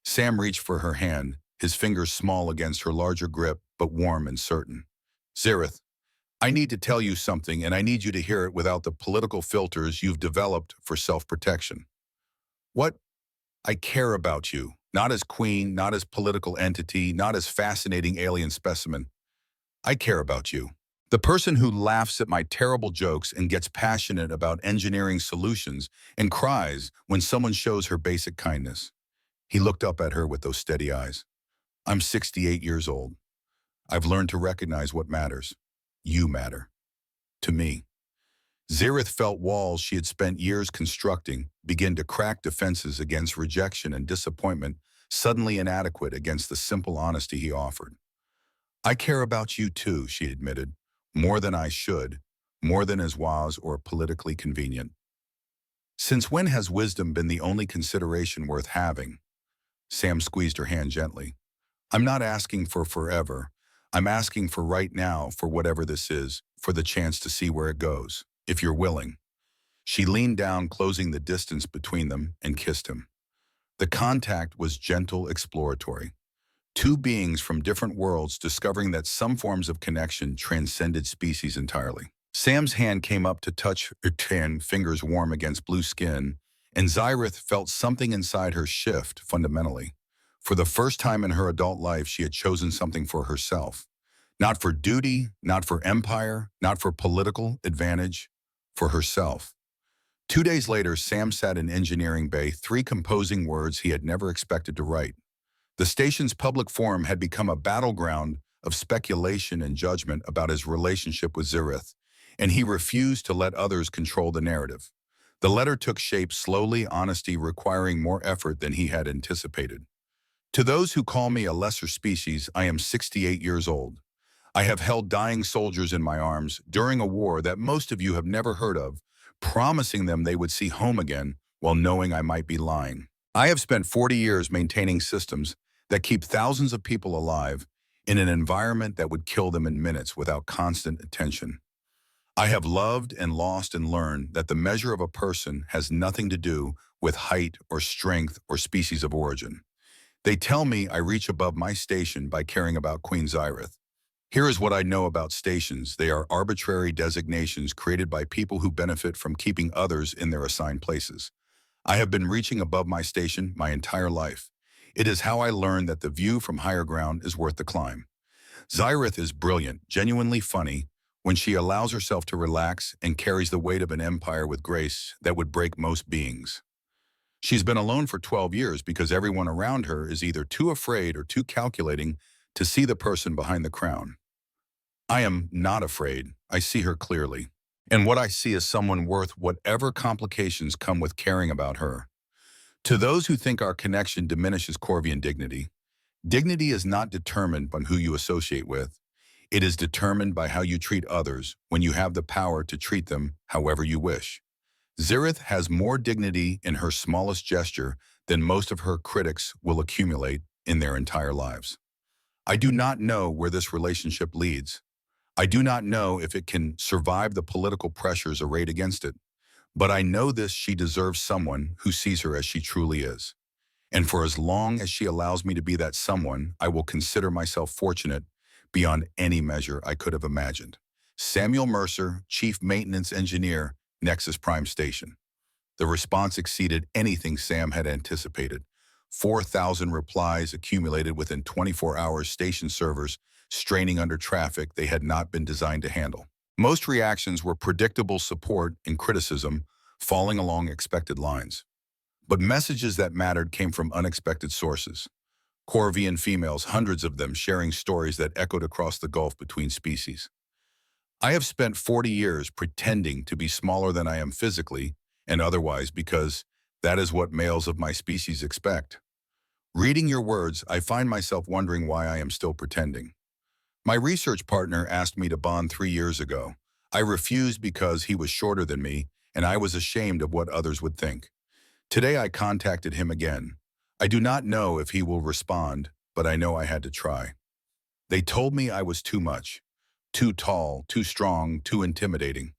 Sam reached for her hand, his fingers small against her larger grip, but warm and certain. "Xyrith, I need to tell you something, and I need you to hear it without the political filters you've developed for self-protection. What? I care about you, not as queen, not as political entity, not as fascinating alien specimen. I care about you. The person who laughs at my terrible jokes and gets passionate about engineering solutions and cries when someone shows her basic kindness." He looked up at her with those steady eyes. "I'm 68 years old. I've learned to recognize what matters. You matter. To me." Xyrith felt walls she had spent years constructing begin to crack, defenses against rejection and disappointment suddenly inadequate against the simple honesty he offered. "I care about you too," she admitted, "more than I should, more than is wise or politically convenient." "Since when has wisdom been the only consideration worth having?" Sam squeezed her hand gently. "I'm not asking for forever. I'm asking for right now, for whatever this is, for the chance to see where it goes, if you're willing." She leaned down, closing the distance between them, and kissed him. The contact was gentle, exploratory. Two beings from different worlds discovering that some forms of connection transcended species entirely. Sam's hand came up to touch her tan, fingers warm against blue skin, and Xyrith felt something inside her shift fundamentally. For the first time in her adult life, she had chosen something for herself. Not for duty, not for empire, not for political advantage, for herself. 2 days later, Sam sat in engineering bay, three composing words he had never expected to write. The station's public forum had become a battleground of speculation and judgment about his relationship with Xyrith, and he refused to let others control the narrative. The letter took shape slowly, honesty requiring more effort than he had anticipated. "To those who call me a lesser species, I am 68 years old. I have held dying soldiers in my arms during a war that most of you have never heard of, promising them they would see home again while knowing I might be lying. I have spent 40 years maintaining systems that keep thousands of people alive in an environment that would kill them in minutes without constant attention. I have loved and lost and learned that the measure of a person has nothing to do with height or strength or species of origin. They tell me I reach above my station by caring about Queen Xyrith. Here is what I know about stations. They are arbitrary designations created by people who benefit from keeping others in their assigned places. I have been reaching above my station my entire life. It is how I learned that the view from higher ground is worth the climb. Xyrith is brilliant, genuinely funny, when she allows herself to relax and carries the weight of an empire with grace that would break most beings. She's been alone for 12 years because everyone around her is either too afraid or too calculating to see the person behind the crown. I am not afraid. I see her clearly. And what I see is someone worth whatever complications come with caring about her. To those who think our connection diminishes Corvian dignity, dignity is not determined by who you associate with. It is determined by how you treat others when you have the power to treat them however you wish. Zirith has more dignity in her smallest gesture than most of her critics will accumulate in their entire lives. I do not know where this relationship leads. I do not know if it can survive the political pressures arrayed against it. But I know this: she deserves someone who sees her as she truly is. And for as long as she allows me to be that someone, I will consider myself fortunate beyond any measure I could have imagined. Samuel Mercer, Chief Maintenance Engineer, Nexus Prime Station. The response exceeded anything Sam had anticipated. 4,000 replies accumulated within 24 hours, station servers straining under traffic they had not been designed to handle. Most reactions were predictable support and criticism, falling along expected lines. But messages that mattered came from unexpected sources. Corvian females, hundreds of them, sharing stories that echoed across the gulf between species. I have spent 40 years pretending to be smaller than I am physically and otherwise because that is what males of my species expect. Reading your words, I find myself wondering why I am still pretending. My research partner asked me to bond 3 years ago. I refused because he was shorter than me and I was ashamed of what others would think. Today I contacted him again. I do not know if he will respond, but I know I had to try. They told me I was too much. Too tall, too strong, too intimidating.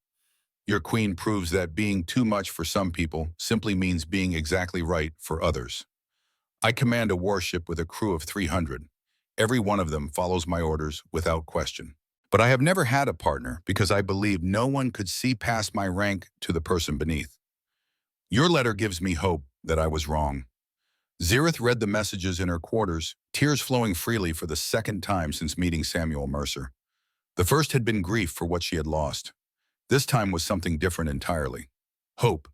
Your queen proves that being too much for some people simply means being exactly right for others. I command a warship with a crew of 300. Every one of them follows my orders without question. But I have never had a partner because I believe no one could see past my rank to the person beneath. Your letter gives me hope that I was wrong. Zirith read the messages in her quarters, tears flowing freely for the second time since meeting Samuel Mercer. The first had been grief for what she had lost. This time was something different entirely. Hope.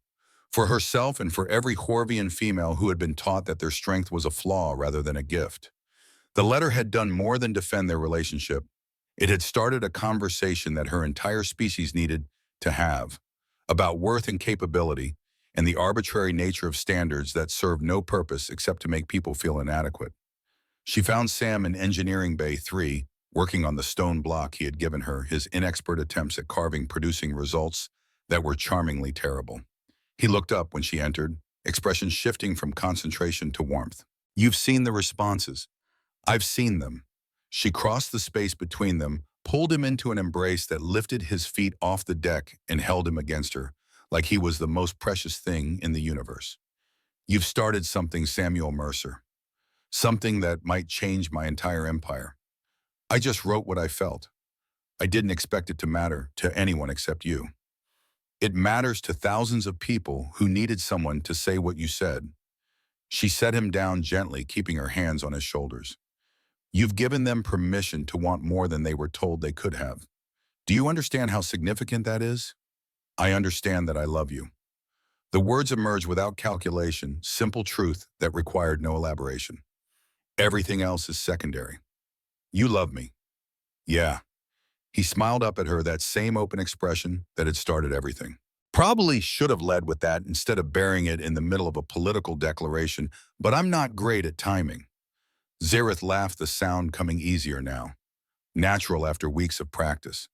For herself and for every Horvian female who had been taught that their strength was a flaw rather than a gift. The letter had done more than defend their relationship. It had started a conversation that her entire species needed to have, about worth and capability, and the arbitrary nature of standards that serve no purpose except to make people feel inadequate. She found Sam in Engineering Bay 3, working on the stone block he had given her, his inexpert attempts at carving producing results that were charmingly terrible. He looked up when she entered, expression shifting from concentration to warmth. You've seen the responses. I've seen them. She crossed the space between them, pulled him into an embrace that lifted his feet off the deck and held him against her, like he was the most precious thing in the universe. You've started something, Samuel Mercer. Something that might change my entire empire. I just wrote what I felt. I didn't expect it to matter to anyone except you. It matters to thousands of people who needed someone to say what you said. She set him down gently, keeping her hands on his shoulders. You've given them permission to want more than they were told they could have. Do you understand how significant that is? I understand that I love you. The words emerged without calculation, simple truth that required no elaboration. Everything else is secondary. You love me. Yeah. He smiled up at her, that same open expression that had started everything. Probably should have led with that instead of burying it in the middle of a political declaration, but I'm not great at timing. Zirith laughed, the sound coming easier now, natural after weeks of practice.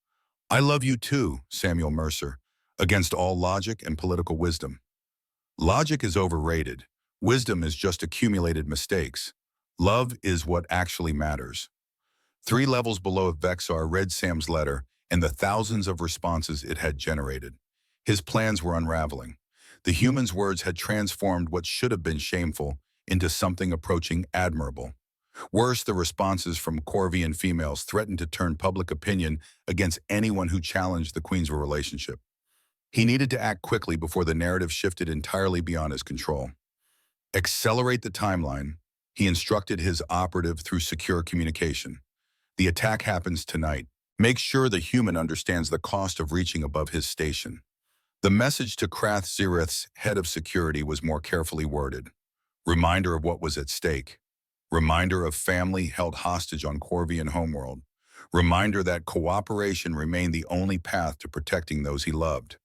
I love you too, Samuel Mercer, against all logic and political wisdom. Logic is overrated. Wisdom is just accumulated mistakes. Love is what actually matters. 3 levels below, Vexar read Sam's letter and the thousands of responses it had generated. His plans were unraveling. The human's words had transformed what should have been shameful into something approaching admirable. Worse, the responses from Corvian females threatened to turn public opinion against anyone who challenged the Queen's relationship. He needed to act quickly before the narrative shifted entirely beyond his control. Accelerate the timeline, he instructed his operative through secure communication. The attack happens tonight. Make sure the human understands the cost of reaching above his station. The message to Krath Zirith's head of security was more carefully worded. Reminder of what was at stake. Reminder of family held hostage on Corvian homeworld. Reminder that cooperation remained the only path to protecting those he loved.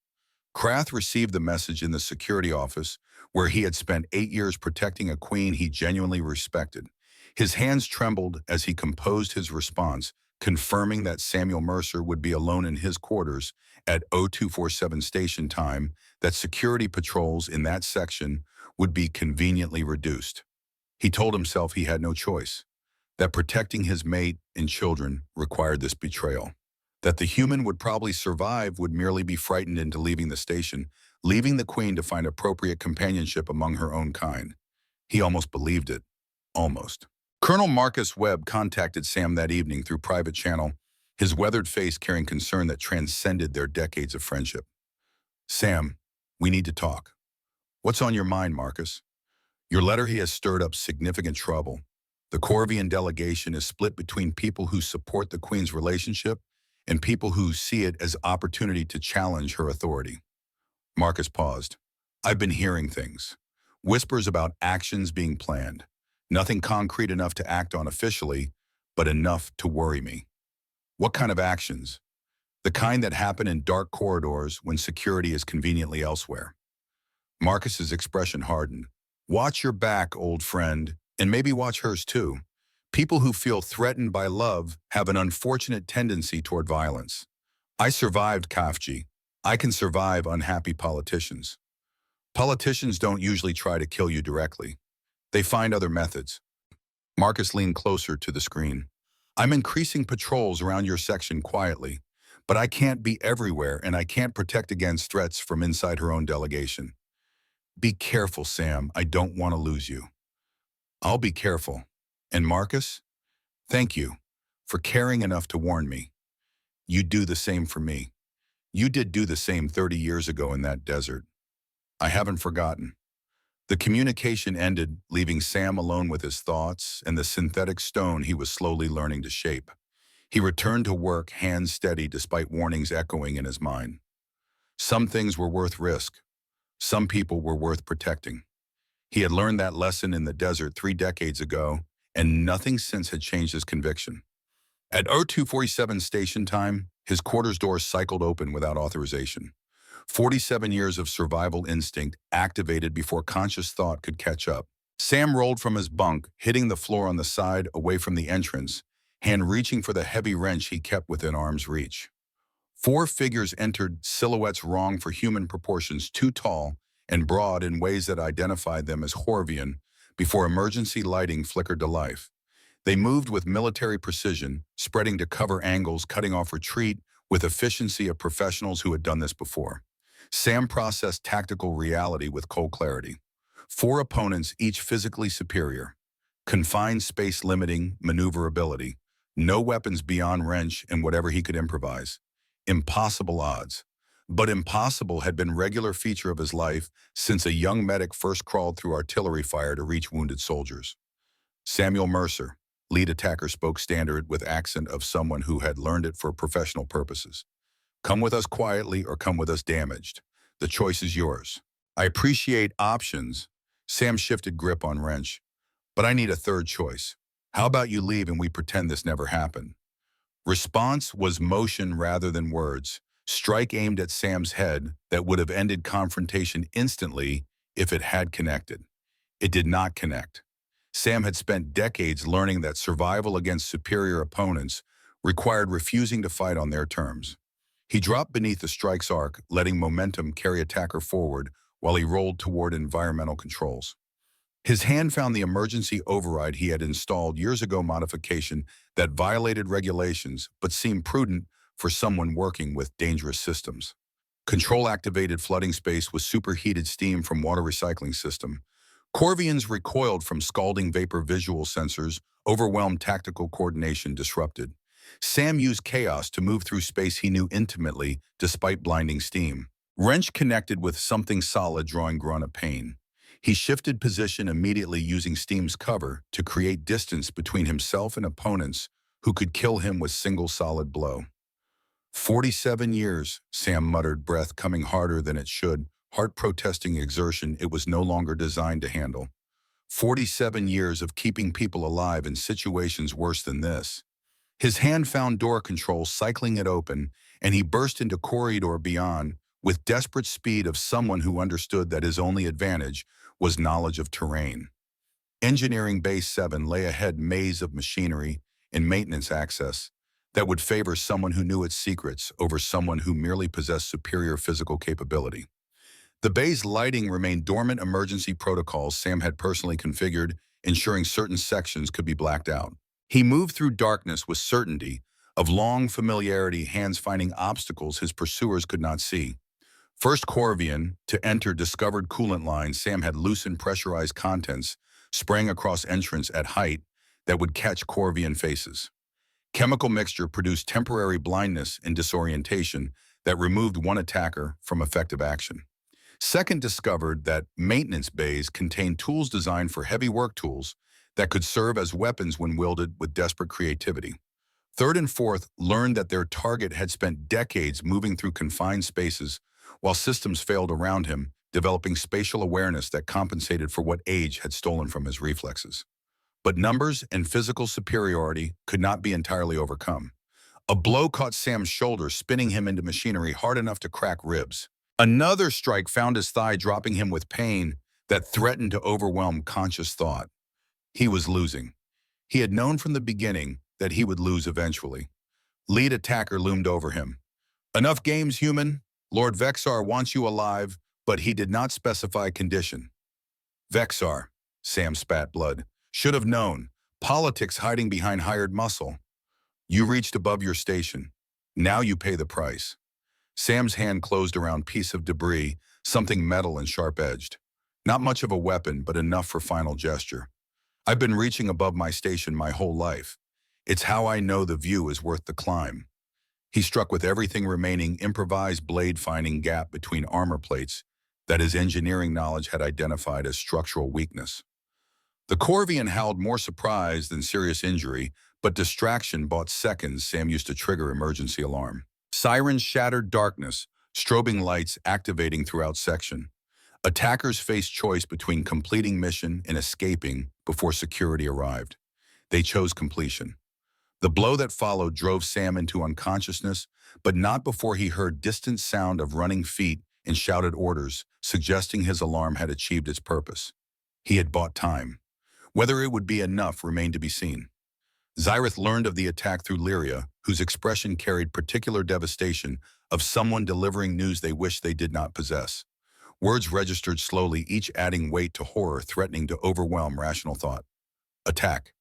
Krath received the message in the security office, where he had spent 8 years protecting a queen he genuinely respected. His hands trembled as he composed his response, confirming that Samuel Mercer would be alone in his quarters at 0247 station time, that security patrols in that section would be conveniently reduced. He told himself he had no choice, that protecting his mate and children required this betrayal, that the human would probably survive would merely be frightened into leaving the station, leaving the Queen to find appropriate companionship among her own kind. He almost believed it. Almost. Colonel Marcus Webb contacted Sam that evening through private channel, his weathered face carrying concern that transcended their decades of friendship. "Sam, we need to talk." "What's on your mind, Marcus?" "Your letter has stirred up significant trouble. The Corvian delegation is split between people who support the Queen's relationship and people who see it as opportunity to challenge her authority." Marcus paused. "I've been hearing things. Whispers about actions being planned. Nothing concrete enough to act on officially, but enough to worry me." "What kind of actions?" "The kind that happen in dark corridors when security is conveniently elsewhere." Marcus's expression hardened. "Watch your back, old friend, and maybe watch hers too. People who feel threatened by love have an unfortunate tendency toward violence. I survived Kafji. I can survive unhappy politicians. Politicians don't usually try to kill you directly. They find other methods." Marcus leaned closer to the screen. "I'm increasing patrols around your section quietly, but I can't be everywhere and I can't protect against threats from inside her own delegation." "Be careful, Sam. I don't want to lose you." "I'll be careful. And Marcus, thank you for caring enough to warn me. You do the same for me. You did do the same 30 years ago in that desert. I haven't forgotten." The communication ended, leaving Sam alone with his thoughts and the synthetic stone he was slowly learning to shape. He returned to work, hands steady despite warnings echoing in his mind. Some things were worth risk. Some people were worth protecting. He had learned that lesson in the desert 3 decades ago, and nothing since had changed his conviction. At 0247 station time, his quarters door cycled open without authorization. 47 years of survival instinct activated before conscious thought could catch up. Sam rolled from his bunk, hitting the floor on the side away from the entrance, hand reaching for the heavy wrench he kept within arm's reach. 4 figures entered, silhouettes wrong for human proportions, too tall and broad in ways that identified them as Horvian, before emergency lighting flickered to life. They moved with military precision, spreading to cover angles, cutting off retreat with efficiency of professionals who had done this before. Sam processed tactical reality with cold clarity. 4 opponents, each physically superior. Confined space limiting maneuverability. No weapons beyond wrench and whatever he could improvise. Impossible odds. But impossible had been a regular feature of his life since a young medic first crawled through artillery fire to reach wounded soldiers. Samuel Mercer, lead attacker, spoke standard with accent of someone who had learned it for professional purposes. "Come with us quietly or come with us damaged. The choice is yours." "I appreciate options." Sam shifted grip on wrench. "But I need a third choice. How about you leave and we pretend this never happened?" Response was motion rather than words. Strike aimed at Sam's head that would have ended confrontation instantly if it had connected. It did not connect. Sam had spent decades learning that survival against superior opponents required refusing to fight on their terms. He dropped beneath the strike's arc, letting momentum carry attacker forward while he rolled toward environmental controls. His hand found the emergency override he had installed years ago, modification that violated regulations but seemed prudent for someone working with dangerous systems. Control-activated flooding space with superheated steam from water recycling system. Corvians recoiled from scalding vapor, visual sensors, overwhelmed tactical coordination disrupted. Sam used chaos to move through space he knew intimately despite blinding steam. Wrench connected with something solid, drawing grunt of pain. He shifted position immediately, using steam's cover to create distance between himself and opponents who could kill him with single solid blow. 47 years, Sam muttered, breath coming harder than it should, heart protesting exertion it was no longer designed to handle. 47 years of keeping people alive in situations worse than this. His hand found door control, cycling it open, and he burst into corridor beyond with desperate speed of someone who understood that his only advantage was knowledge of terrain. Engineering Base 7 lay ahead, maze of machinery and maintenance access. that would favor someone who knew its secrets over someone who merely possessed superior physical capability. The bay's lighting remained dormant emergency protocols Sam had personally configured, ensuring certain sections could be blacked out. He moved through darkness with certainty, of long familiarity, hands finding obstacles his pursuers could not see. First Corvian to enter discovered coolant lines Sam had loosened pressurized contents, spraying across entrance at height that would catch Corvian faces. Chemical mixture produced temporary blindness and disorientation that removed one attacker from effective action. Second discovered that maintenance bays contained tools designed for heavy work tools that could serve as weapons when wielded with desperate creativity. Third and fourth learned that their target had spent decades moving through confined spaces while systems failed around him, developing spatial awareness that compensated for what age had stolen from his reflexes. But numbers and physical superiority could not be entirely overcome. A blow caught Sam's shoulder, spinning him into machinery hard enough to crack ribs. Another strike found his thigh, dropping him with pain that threatened to overwhelm conscious thought. He was losing. He had known from the beginning that he would lose eventually. Lead attacker loomed over him. Enough games, human. Lord Vexar wants you alive, but he did not specify condition. Vexar, Sam spat blood. Should have known. Politics hiding behind hired muscle. You reached above your station. Now you pay the price. Sam's hand closed around piece of debris, something metal and sharp-edged. Not much of a weapon, but enough for final gesture. I've been reaching above my station my whole life. It's how I know the view is worth the climb. He struck with everything remaining improvised blade-finding gap between armor plates that his engineering knowledge had identified as structural weakness. The Corvian howled, more surprise than serious injury, but distraction bought seconds Sam used to trigger emergency alarm. Sirens shattered darkness, strobing lights activating throughout section. Attackers faced choice between completing mission and escaping before security arrived. They chose completion. The blow that followed drove Sam into unconsciousness, but not before he heard distant sound of running feet and shouted orders, suggesting his alarm had achieved its purpose. He had bought time. Whether it would be enough remained to be seen. Xyrith learned of the attack through Lyria, whose expression carried particular devastation of someone delivering news they wished they did not possess. Words registered slowly, each adding weight to horror threatening to overwhelm rational thought. Attack.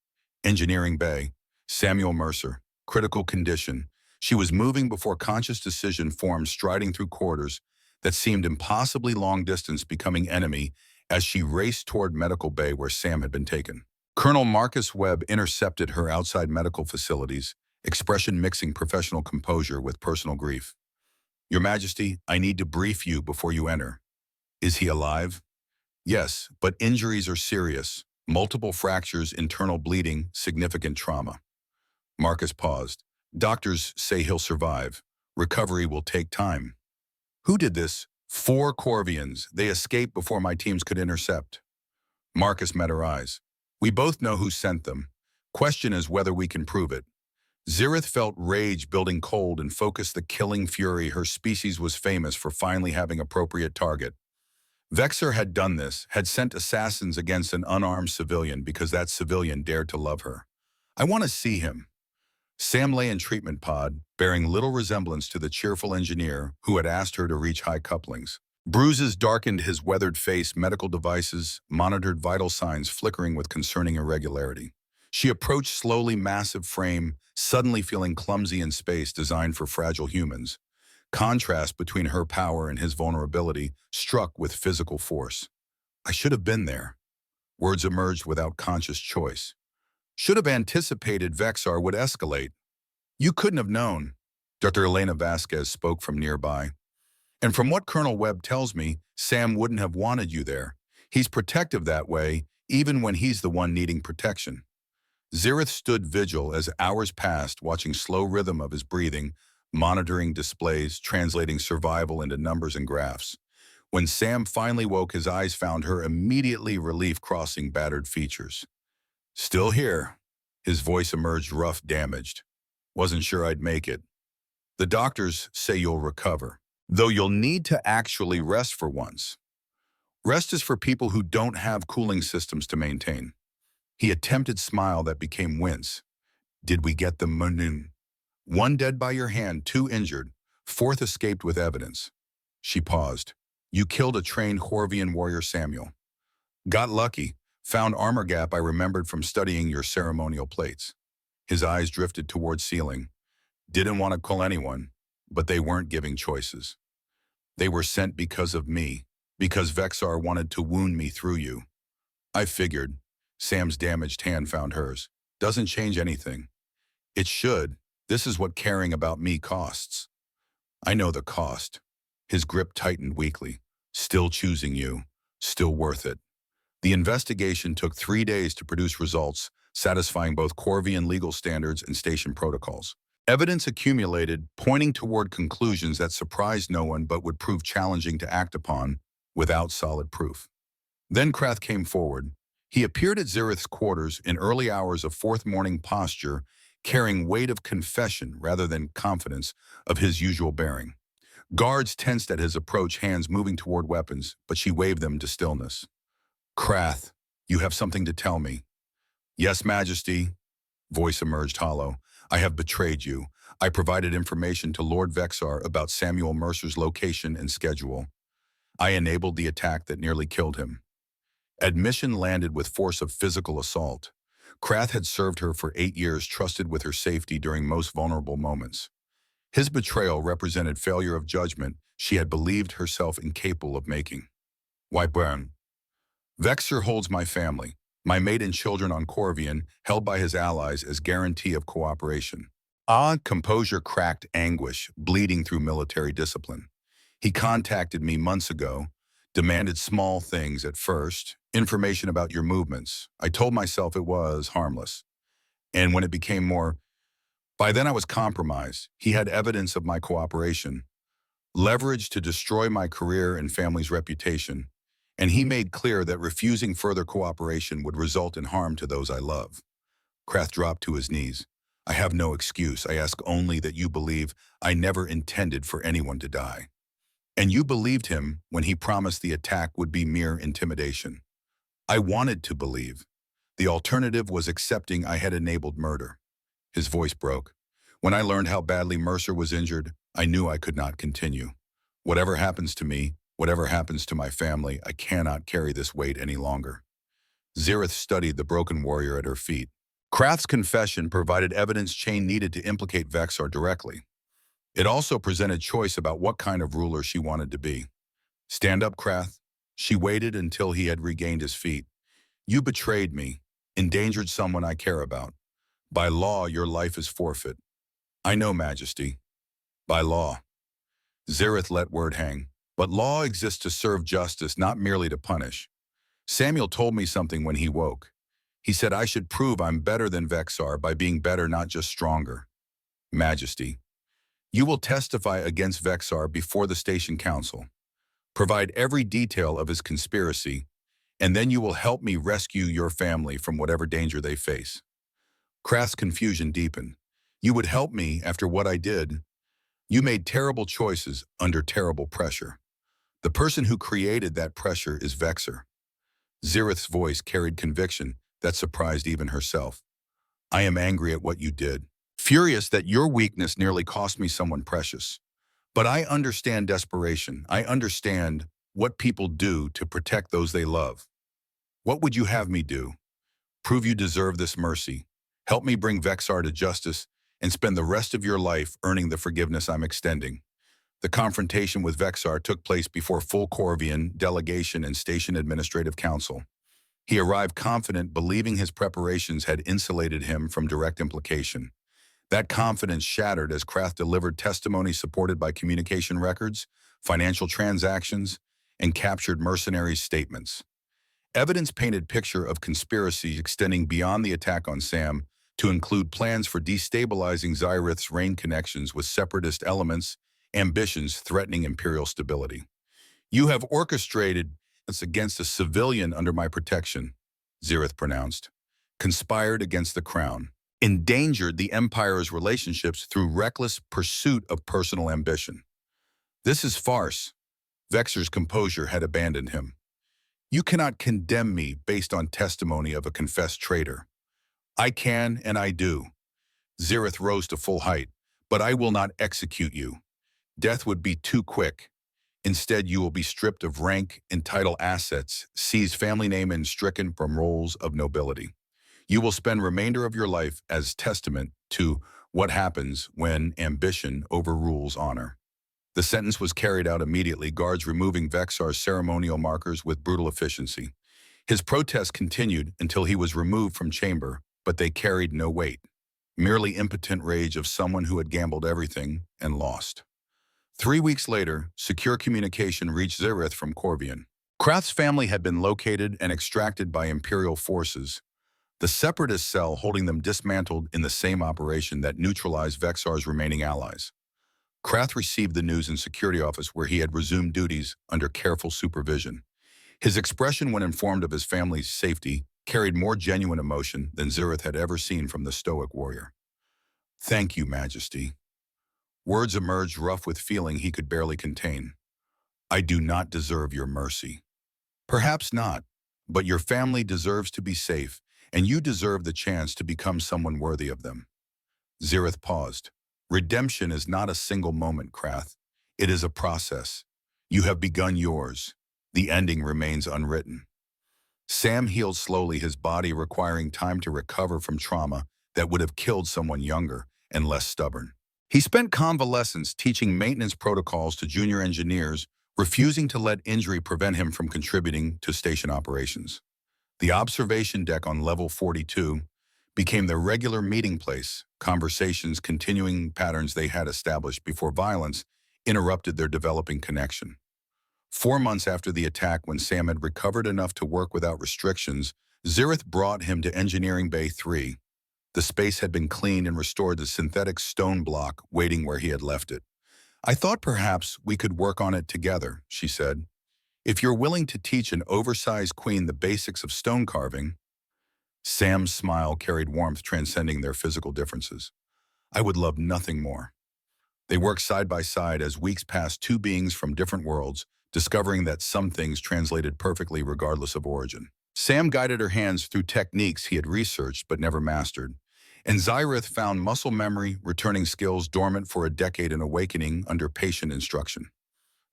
Engineering Bay. Samuel Mercer. Critical condition. She was moving before conscious decision formed, striding through corridors that seemed impossibly long distance, becoming enemy as she raced toward medical bay where Sam had been taken. Colonel Marcus Webb intercepted her outside medical facilities, expression mixing professional composure with personal grief. Your Majesty, I need to brief you before you enter. Is he alive? Yes, but injuries are serious. Multiple fractures, internal bleeding, significant trauma. Marcus paused. Doctors say he'll survive. Recovery will take time. Who did this? 4 Corvians. They escaped before my teams could intercept. Marcus met her eyes. We both know who sent them. Question is whether we can prove it. Xyrith felt rage building cold and focused the killing fury. Her species was famous for finally having appropriate target. Vexar had done this, had sent assassins against an unarmed civilian because that civilian dared to love her. I want to see him. Sam lay in treatment pod, bearing little resemblance to the cheerful engineer who had asked her to reach high couplings. Bruises darkened his weathered face, medical devices monitored vital signs flickering with concerning irregularity. She approached slowly, massive frame, suddenly feeling clumsy in space designed for fragile humans. Contrast between her power and his vulnerability struck with physical force. I should have been there. Words emerged without conscious choice. Should have anticipated Vexar would escalate. You couldn't have known. Dr. Elena Vasquez spoke from nearby. And from what Colonel Webb tells me, Sam wouldn't have wanted you there. He's protective that way, even when he's the one needing protection. Xyrith stood vigil as hours passed, watching slow rhythm of his breathing, monitoring displays, translating survival into numbers and graphs. When Sam finally woke, his eyes found her, immediately relief crossing battered features. Still here. His voice emerged rough, damaged. Wasn't sure I'd make it. The doctors say you'll recover, though you'll need to actually rest for once. Rest is for people who don't have cooling systems to maintain. He attempted smile that became wince. Did we get the moon? One dead by your hand, two injured, fourth escaped with evidence. She paused. You killed a trained Horvian warrior, Samuel. Got lucky. Found armor gap I remembered from studying your ceremonial plates. His eyes drifted toward ceiling. Didn't want to call anyone, but they weren't giving choices. They were sent because of me, because Vexar wanted to wound me through you. I figured. Sam's damaged hand found hers. Doesn't change anything. It should. This is what caring about me costs. I know the cost. His grip tightened weakly. Still choosing you. Still worth it. The investigation took 3 days to produce results, satisfying both Corvian legal standards and station protocols. Evidence accumulated, pointing toward conclusions that surprised no one but would prove challenging to act upon without solid proof. Then Krath came forward. He appeared at Zirith's quarters in early hours of fourth morning posture, carrying weight of confession rather than confidence of his usual bearing. Guards tensed at his approach, hands moving toward weapons, but she waved them to stillness. Krath, you have something to tell me. Yes, Majesty. Voice emerged hollow. I have betrayed you. I provided information to Lord Vexar about Samuel Mercer's location and schedule. I enabled the attack that nearly killed him. Admission landed with force of physical assault. Krath had served her for 8 years, trusted with her safety during most vulnerable moments. His betrayal represented failure of judgment she had believed herself incapable of making. Why burn? Vexar holds my family, my mate and children on Corvian, held by his allies as guarantee of cooperation. Composure cracked anguish, bleeding through military discipline. He contacted me months ago, demanded small things at first, information about your movements. I told myself it was harmless. And when it became more, by then I was compromised. He had evidence of my cooperation, leverage to destroy my career and family's reputation, and he made clear that refusing further cooperation would result in harm to those I love. Krath dropped to his knees. I have no excuse. I ask only that you believe I never intended for anyone to die. And you believed him when he promised the attack would be mere intimidation. I wanted to believe. The alternative was accepting I had enabled murder. His voice broke. When I learned how badly Mercer was injured, I knew I could not continue. Whatever happens to me, whatever happens to my family, I cannot carry this weight any longer. Zirith studied the broken warrior at her feet. Krath's confession provided evidence chain needed to implicate Vexar directly. It also presented choice about what kind of ruler she wanted to be. Stand up, Krath. She waited until he had regained his feet. You betrayed me, endangered someone I care about. By law, your life is forfeit. I know, Majesty. By law. Zirith let word hang. But law exists to serve justice, not merely to punish. Samuel told me something when he woke. He said I should prove I'm better than Vexar by being better, not just stronger. Majesty. You will testify against Vexar before the Station Council. Provide every detail of his conspiracy, and then you will help me rescue your family from whatever danger they face. Krath's confusion deepened. You would help me after what I did. You made terrible choices under terrible pressure. The person who created that pressure is Vexar. Zirith's voice carried conviction that surprised even herself. I am angry at what you did, furious that your weakness nearly cost me someone precious. But I understand desperation. I understand what people do to protect those they love. What would you have me do? Prove you deserve this mercy. Help me bring Vexar to justice and spend the rest of your life earning the forgiveness I'm extending. The confrontation with Vexar took place before full Corvian delegation and Station Administrative Council. He arrived confident, believing his preparations had insulated him from direct implication. That confidence shattered as Krath delivered testimony supported by communication records, financial transactions, and captured mercenaries' statements. Evidence painted picture of conspiracy extending beyond the attack on Sam to include plans for destabilizing Zirith's reign connections with separatist elements, ambitions threatening imperial stability. You have orchestrated against a civilian under my protection, Zirith pronounced, conspired against the crown, endangered the empire's relationships through reckless pursuit of personal ambition. This is farce. Vexar's composure had abandoned him. You cannot condemn me based on testimony of a confessed traitor. I can and I do. Zirith rose to full height, But I will not execute you. Death would be too quick. Instead, you will be stripped of rank and title assets, seized family name and stricken from roles of nobility. You will spend remainder of your life as testament to what happens when ambition overrules honor. The sentence was carried out immediately, guards removing Vexar's ceremonial markers with brutal efficiency. His protest continued until he was removed from chamber, but they carried no weight. Merely impotent rage of someone who had gambled everything and lost. 3 weeks later, secure communication reached Zereth from Corvian. Krath's family had been located and extracted by Imperial forces, the separatist cell holding them dismantled in the same operation that neutralized Vexar's remaining allies. Krath received the news in security office where he had resumed duties under careful supervision. His expression when informed of his family's safety carried more genuine emotion than Zereth had ever seen from the stoic warrior. "Thank you, Majesty." Words emerged rough with feeling he could barely contain. "I do not deserve your mercy." "Perhaps not, but your family deserves to be safe, and you deserve the chance to become someone worthy of them." Zereth paused. "Redemption is not a single moment, Krath. It is a process. You have begun yours. The ending remains unwritten." Sam healed slowly, his body requiring time to recover from trauma that would have killed someone younger and less stubborn. He spent convalescence teaching maintenance protocols to junior engineers, refusing to let injury prevent him from contributing to station operations. The observation deck on level 42 became their regular meeting place, conversations continuing patterns they had established before violence interrupted their developing connection. 4 months after the attack, when Sam had recovered enough to work without restrictions, Zereth brought him to Engineering Bay 3. The space had been cleaned and restored to synthetic stone block waiting where he had left it. "I thought perhaps we could work on it together," she said. "If you're willing to teach an oversized queen the basics of stone carving." Sam's smile carried warmth transcending their physical differences. "I would love nothing more." They worked side by side as weeks passed, two beings from different worlds, discovering that some things translated perfectly regardless of origin. Sam guided her hands through techniques he had researched but never mastered, and Zereth found muscle memory, returning skills dormant for a decade and awakening under patient instruction.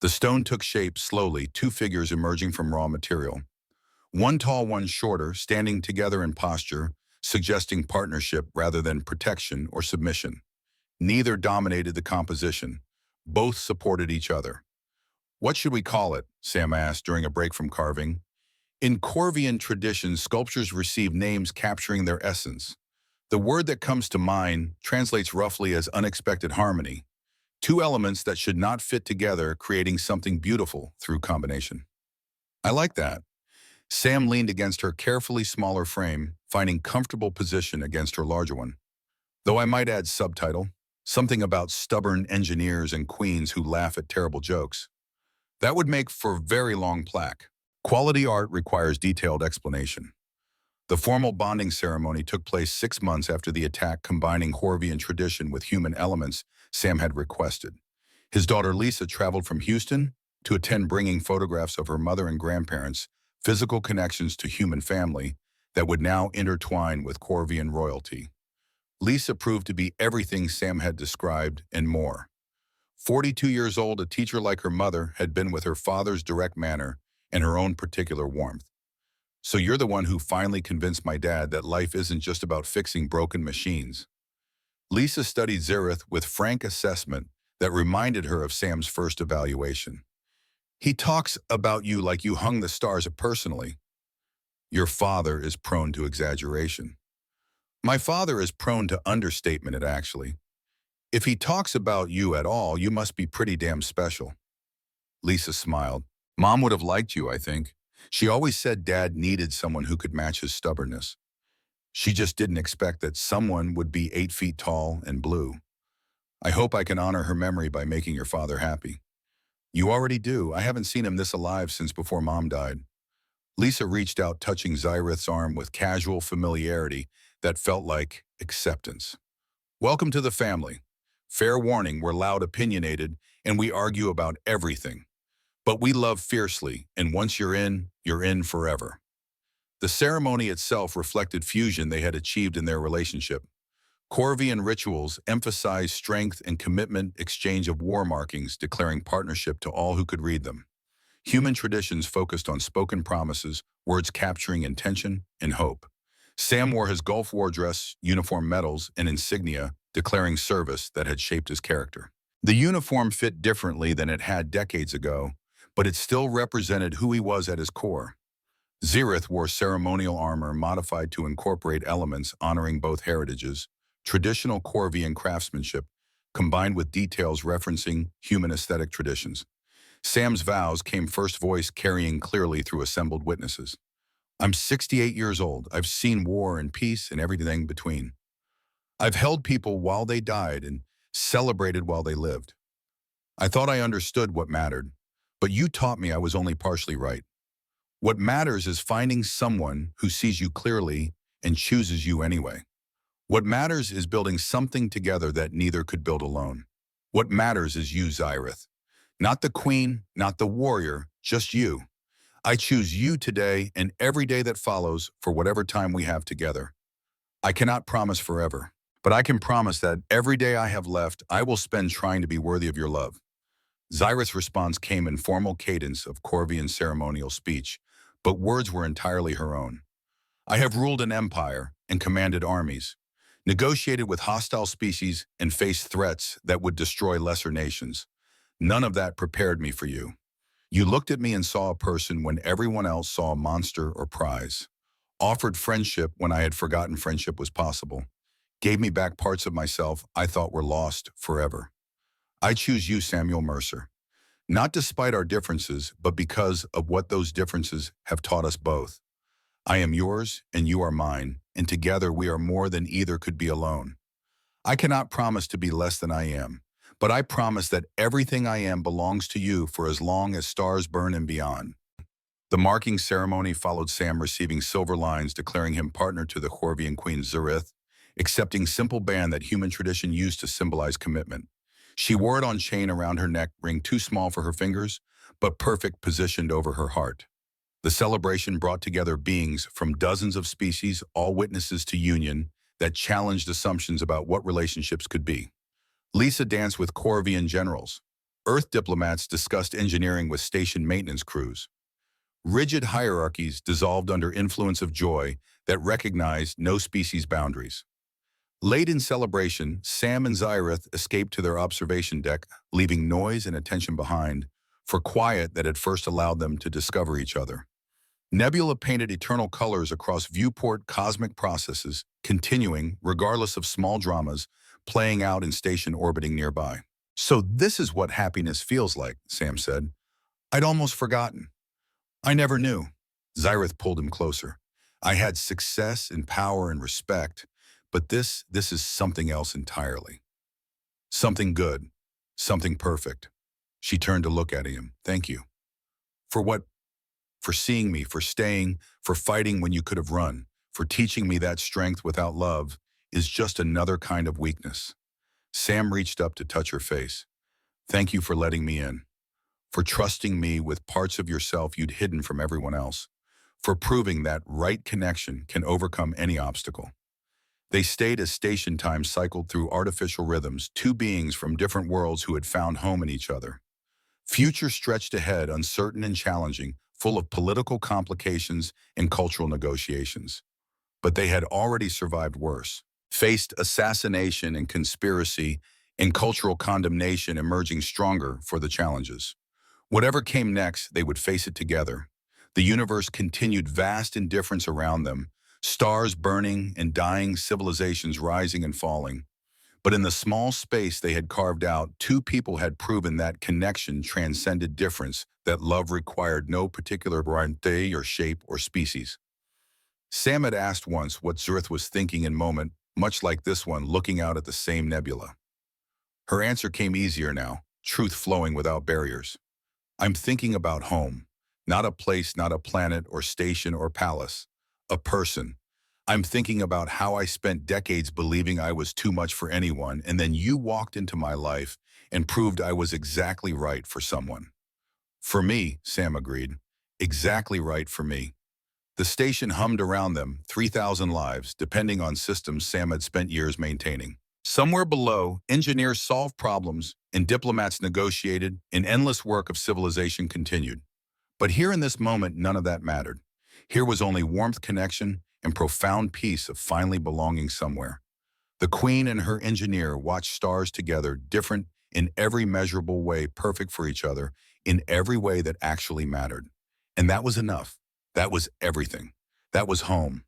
The stone took shape slowly, two figures emerging from raw material. One tall, one shorter, standing together in posture, suggesting partnership rather than protection or submission. Neither dominated the composition. Both supported each other. "What should we call it?" Sam asked during a break from carving. In Corvian tradition, sculptures receive names capturing their essence. The word that comes to mind translates roughly as unexpected harmony. Two elements that should not fit together, creating something beautiful through combination. "I like that." Sam leaned against her carefully smaller frame, finding comfortable position against her larger one. "Though I might add subtitle, something about stubborn engineers and queens who laugh at terrible jokes. That would make for a very long plaque. Quality art requires detailed explanation." The formal bonding ceremony took place 6 months after the attack, combining Corvian tradition with human elements Sam had requested. His daughter Lisa traveled from Houston to attend, bringing photographs of her mother and grandparents, physical connections to human family that would now intertwine with Corvian royalty. Lisa proved to be everything Sam had described and more. 42 years old, a teacher like her mother, had been with her father's direct manner and her own particular warmth. "So you're the one who finally convinced my dad that life isn't just about fixing broken machines." Lisa studied Zereth with frank assessment that reminded her of Sam's first evaluation. "He talks about you like you hung the stars personally." "Your father is prone to exaggeration." "My father is prone to understatement, actually. If he talks about you at all, you must be pretty damn special." Lisa smiled. "Mom would have liked you, I think. She always said Dad needed someone who could match his stubbornness. She just didn't expect that someone would be 8 feet tall and blue. I hope I can honor her memory by making your father happy." "You already do. I haven't seen him this alive since before Mom died." Lisa reached out, touching Zyreth's arm with casual familiarity that felt like acceptance. "Welcome to the family. Fair warning, we're loud, opinionated, and we argue about everything. But we love fiercely, and once you're in forever." The ceremony itself reflected fusion they had achieved in their relationship. Corvian rituals emphasized strength and commitment, exchange of war markings, declaring partnership to all who could read them. Human traditions focused on spoken promises, words capturing intention and hope. Sam wore his Gulf War dress, uniform medals, and insignia, declaring service that had shaped his character. The uniform fit differently than it had decades ago, but it still represented who he was at his core. Xerath wore ceremonial armor modified to incorporate elements honoring both heritages, traditional Corvian craftsmanship, combined with details referencing human aesthetic traditions. Sam's vows came first voice carrying clearly through assembled witnesses. I'm 68 years old. I've seen war and peace and everything between. I've held people while they died and celebrated while they lived. I thought I understood what mattered, but you taught me I was only partially right. What matters is finding someone who sees you clearly and chooses you anyway. What matters is building something together that neither could build alone. What matters is you, Xyrath. Not the queen, not the warrior, just you. I choose you today and every day that follows for whatever time we have together. I cannot promise forever, but I can promise that every day I have left, I will spend trying to be worthy of your love. Xyrath's response came in formal cadence of Corvian ceremonial speech, but words were entirely her own. I have ruled an empire and commanded armies, negotiated with hostile species and faced threats that would destroy lesser nations. None of that prepared me for you. You looked at me and saw a person when everyone else saw a monster or prize, offered friendship when I had forgotten friendship was possible, gave me back parts of myself I thought were lost forever. I choose you, Samuel Mercer, not despite our differences, but because of what those differences have taught us both. I am yours and you are mine, and together we are more than either could be alone. I cannot promise to be less than I am, but I promise that everything I am belongs to you for as long as stars burn and beyond. The marking ceremony followed Sam receiving silver lines declaring him partner to the Corvian queen Xerath, accepting simple band that human tradition used to symbolize commitment. She wore it on chain around her neck, ring too small for her fingers, but perfect positioned over her heart. The celebration brought together beings from dozens of species, all witnesses to union that challenged assumptions about what relationships could be. Lisa danced with Corvian generals. Earth diplomats discussed engineering with station maintenance crews. Rigid hierarchies dissolved under influence of joy that recognized no species boundaries. Late in celebration, Sam and Xyrath escaped to their observation deck, leaving noise and attention behind, for quiet that had first allowed them to discover each other. Nebula painted eternal colors across viewport cosmic processes, continuing, regardless of small dramas, playing out in station orbiting nearby. So this is what happiness feels like, Sam said. I'd almost forgotten. I never knew. Xyrath pulled him closer. I had success and power and respect, but this is something else entirely. Something good, something perfect. She turned to look at him. Thank you. For what? For seeing me, for staying, for fighting when you could have run, for teaching me that strength without love is just another kind of weakness. Sam reached up to touch her face. Thank you for letting me in, for trusting me with parts of yourself you'd hidden from everyone else, for proving that right connection can overcome any obstacle. They stayed as station time cycled through artificial rhythms, two beings from different worlds who had found home in each other. Future stretched ahead, uncertain and challenging, full of political complications and cultural negotiations. But they had already survived worse, faced assassination and conspiracy and cultural condemnation, emerging stronger for the challenges. Whatever came next, they would face it together. The universe continued vast indifference around them, stars burning and dying, civilizations rising and falling. But in the small space they had carved out, two people had proven that connection transcended difference, that love required no particular variety or shape or species. Sam had asked once what Xerath was thinking in moment, much like this one, looking out at the same nebula. Her answer came easier now, truth flowing without barriers. I'm thinking about home, not a place, not a planet or station or palace, a person. I'm thinking about how I spent decades believing I was too much for anyone, and then you walked into my life and proved I was exactly right for someone. For me, Sam agreed, exactly right for me. The station hummed around them, 3,000 lives, depending on systems Sam had spent years maintaining. Somewhere below, engineers solved problems and diplomats negotiated, and endless work of civilization continued. But here in this moment, none of that mattered. Here was only warmth, connection, and profound peace of finally belonging somewhere. The Queen and her engineer watched stars together, different in every measurable way, perfect for each other, in every way that actually mattered. And that was enough. That was everything. That was home.